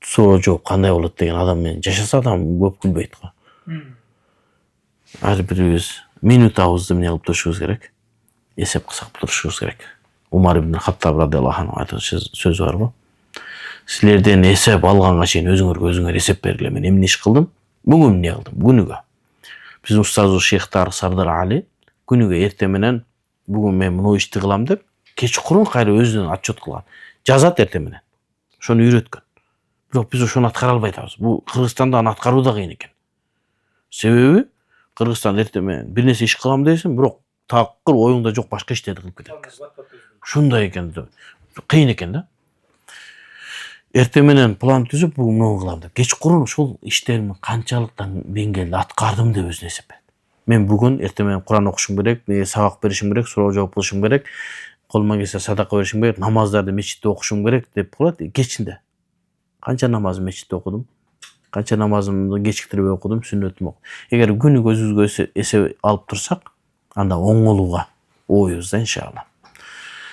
суроо жооп кандай болот деген адам менен жашаса, адам көп күлбөйт го. Ар бирибиз минутабызды эмне кылып турушубуз керек? Эсеп кылсак турушубуз керек. Умар ибн Хаттаб радиаллаху анху айткан сөзү бар го. Силерден эсеп алганга чейин өзүңөр эсеп бергиле. Мен эмне иш кылдым? Бүгүн эмне кылдым? Күнүгө. Биздин устазыбыз Шейхтар Сардар Али күнүгө эртең менен бүгүн мен мына ишти кылам деп кечкурун кайра өзүнөн отчет кылган. Жазат эртең менен. Ошону үйрөткөн. Бирок биз ошону аткара албай атабыз. Бул Кыргызстанда аны аткаруу да кыйын экен. Себеби Кыргызстанда эртең менен бир нерсе иш кылам дейсиң, бирок такыр оюңда жок башка иштерди кылып кетет. Ушундай экен. Кыйын экен да. Эртең менен план түзүп бүгүн муну кылам деп. Кечкурун ошол иштеримди канчалык деңгээлде аткардым деп өзүнө эсептейт. Мен бүгүн эртең менен Куран окушум керек, сабак беришим керек, суроо жооп кылышым керек, колуман келсе садака беришим керек, намаздарды мечитте окушум керек деп кылат. Кечинде канча намазымды мечитте окудум, канча намазымды кечиктирип окудум, сүннөтүм окудум. Эгер күнүгө өзүбүзгө эсеп алып турсак, анда оңолууга ойбуз да иншалла.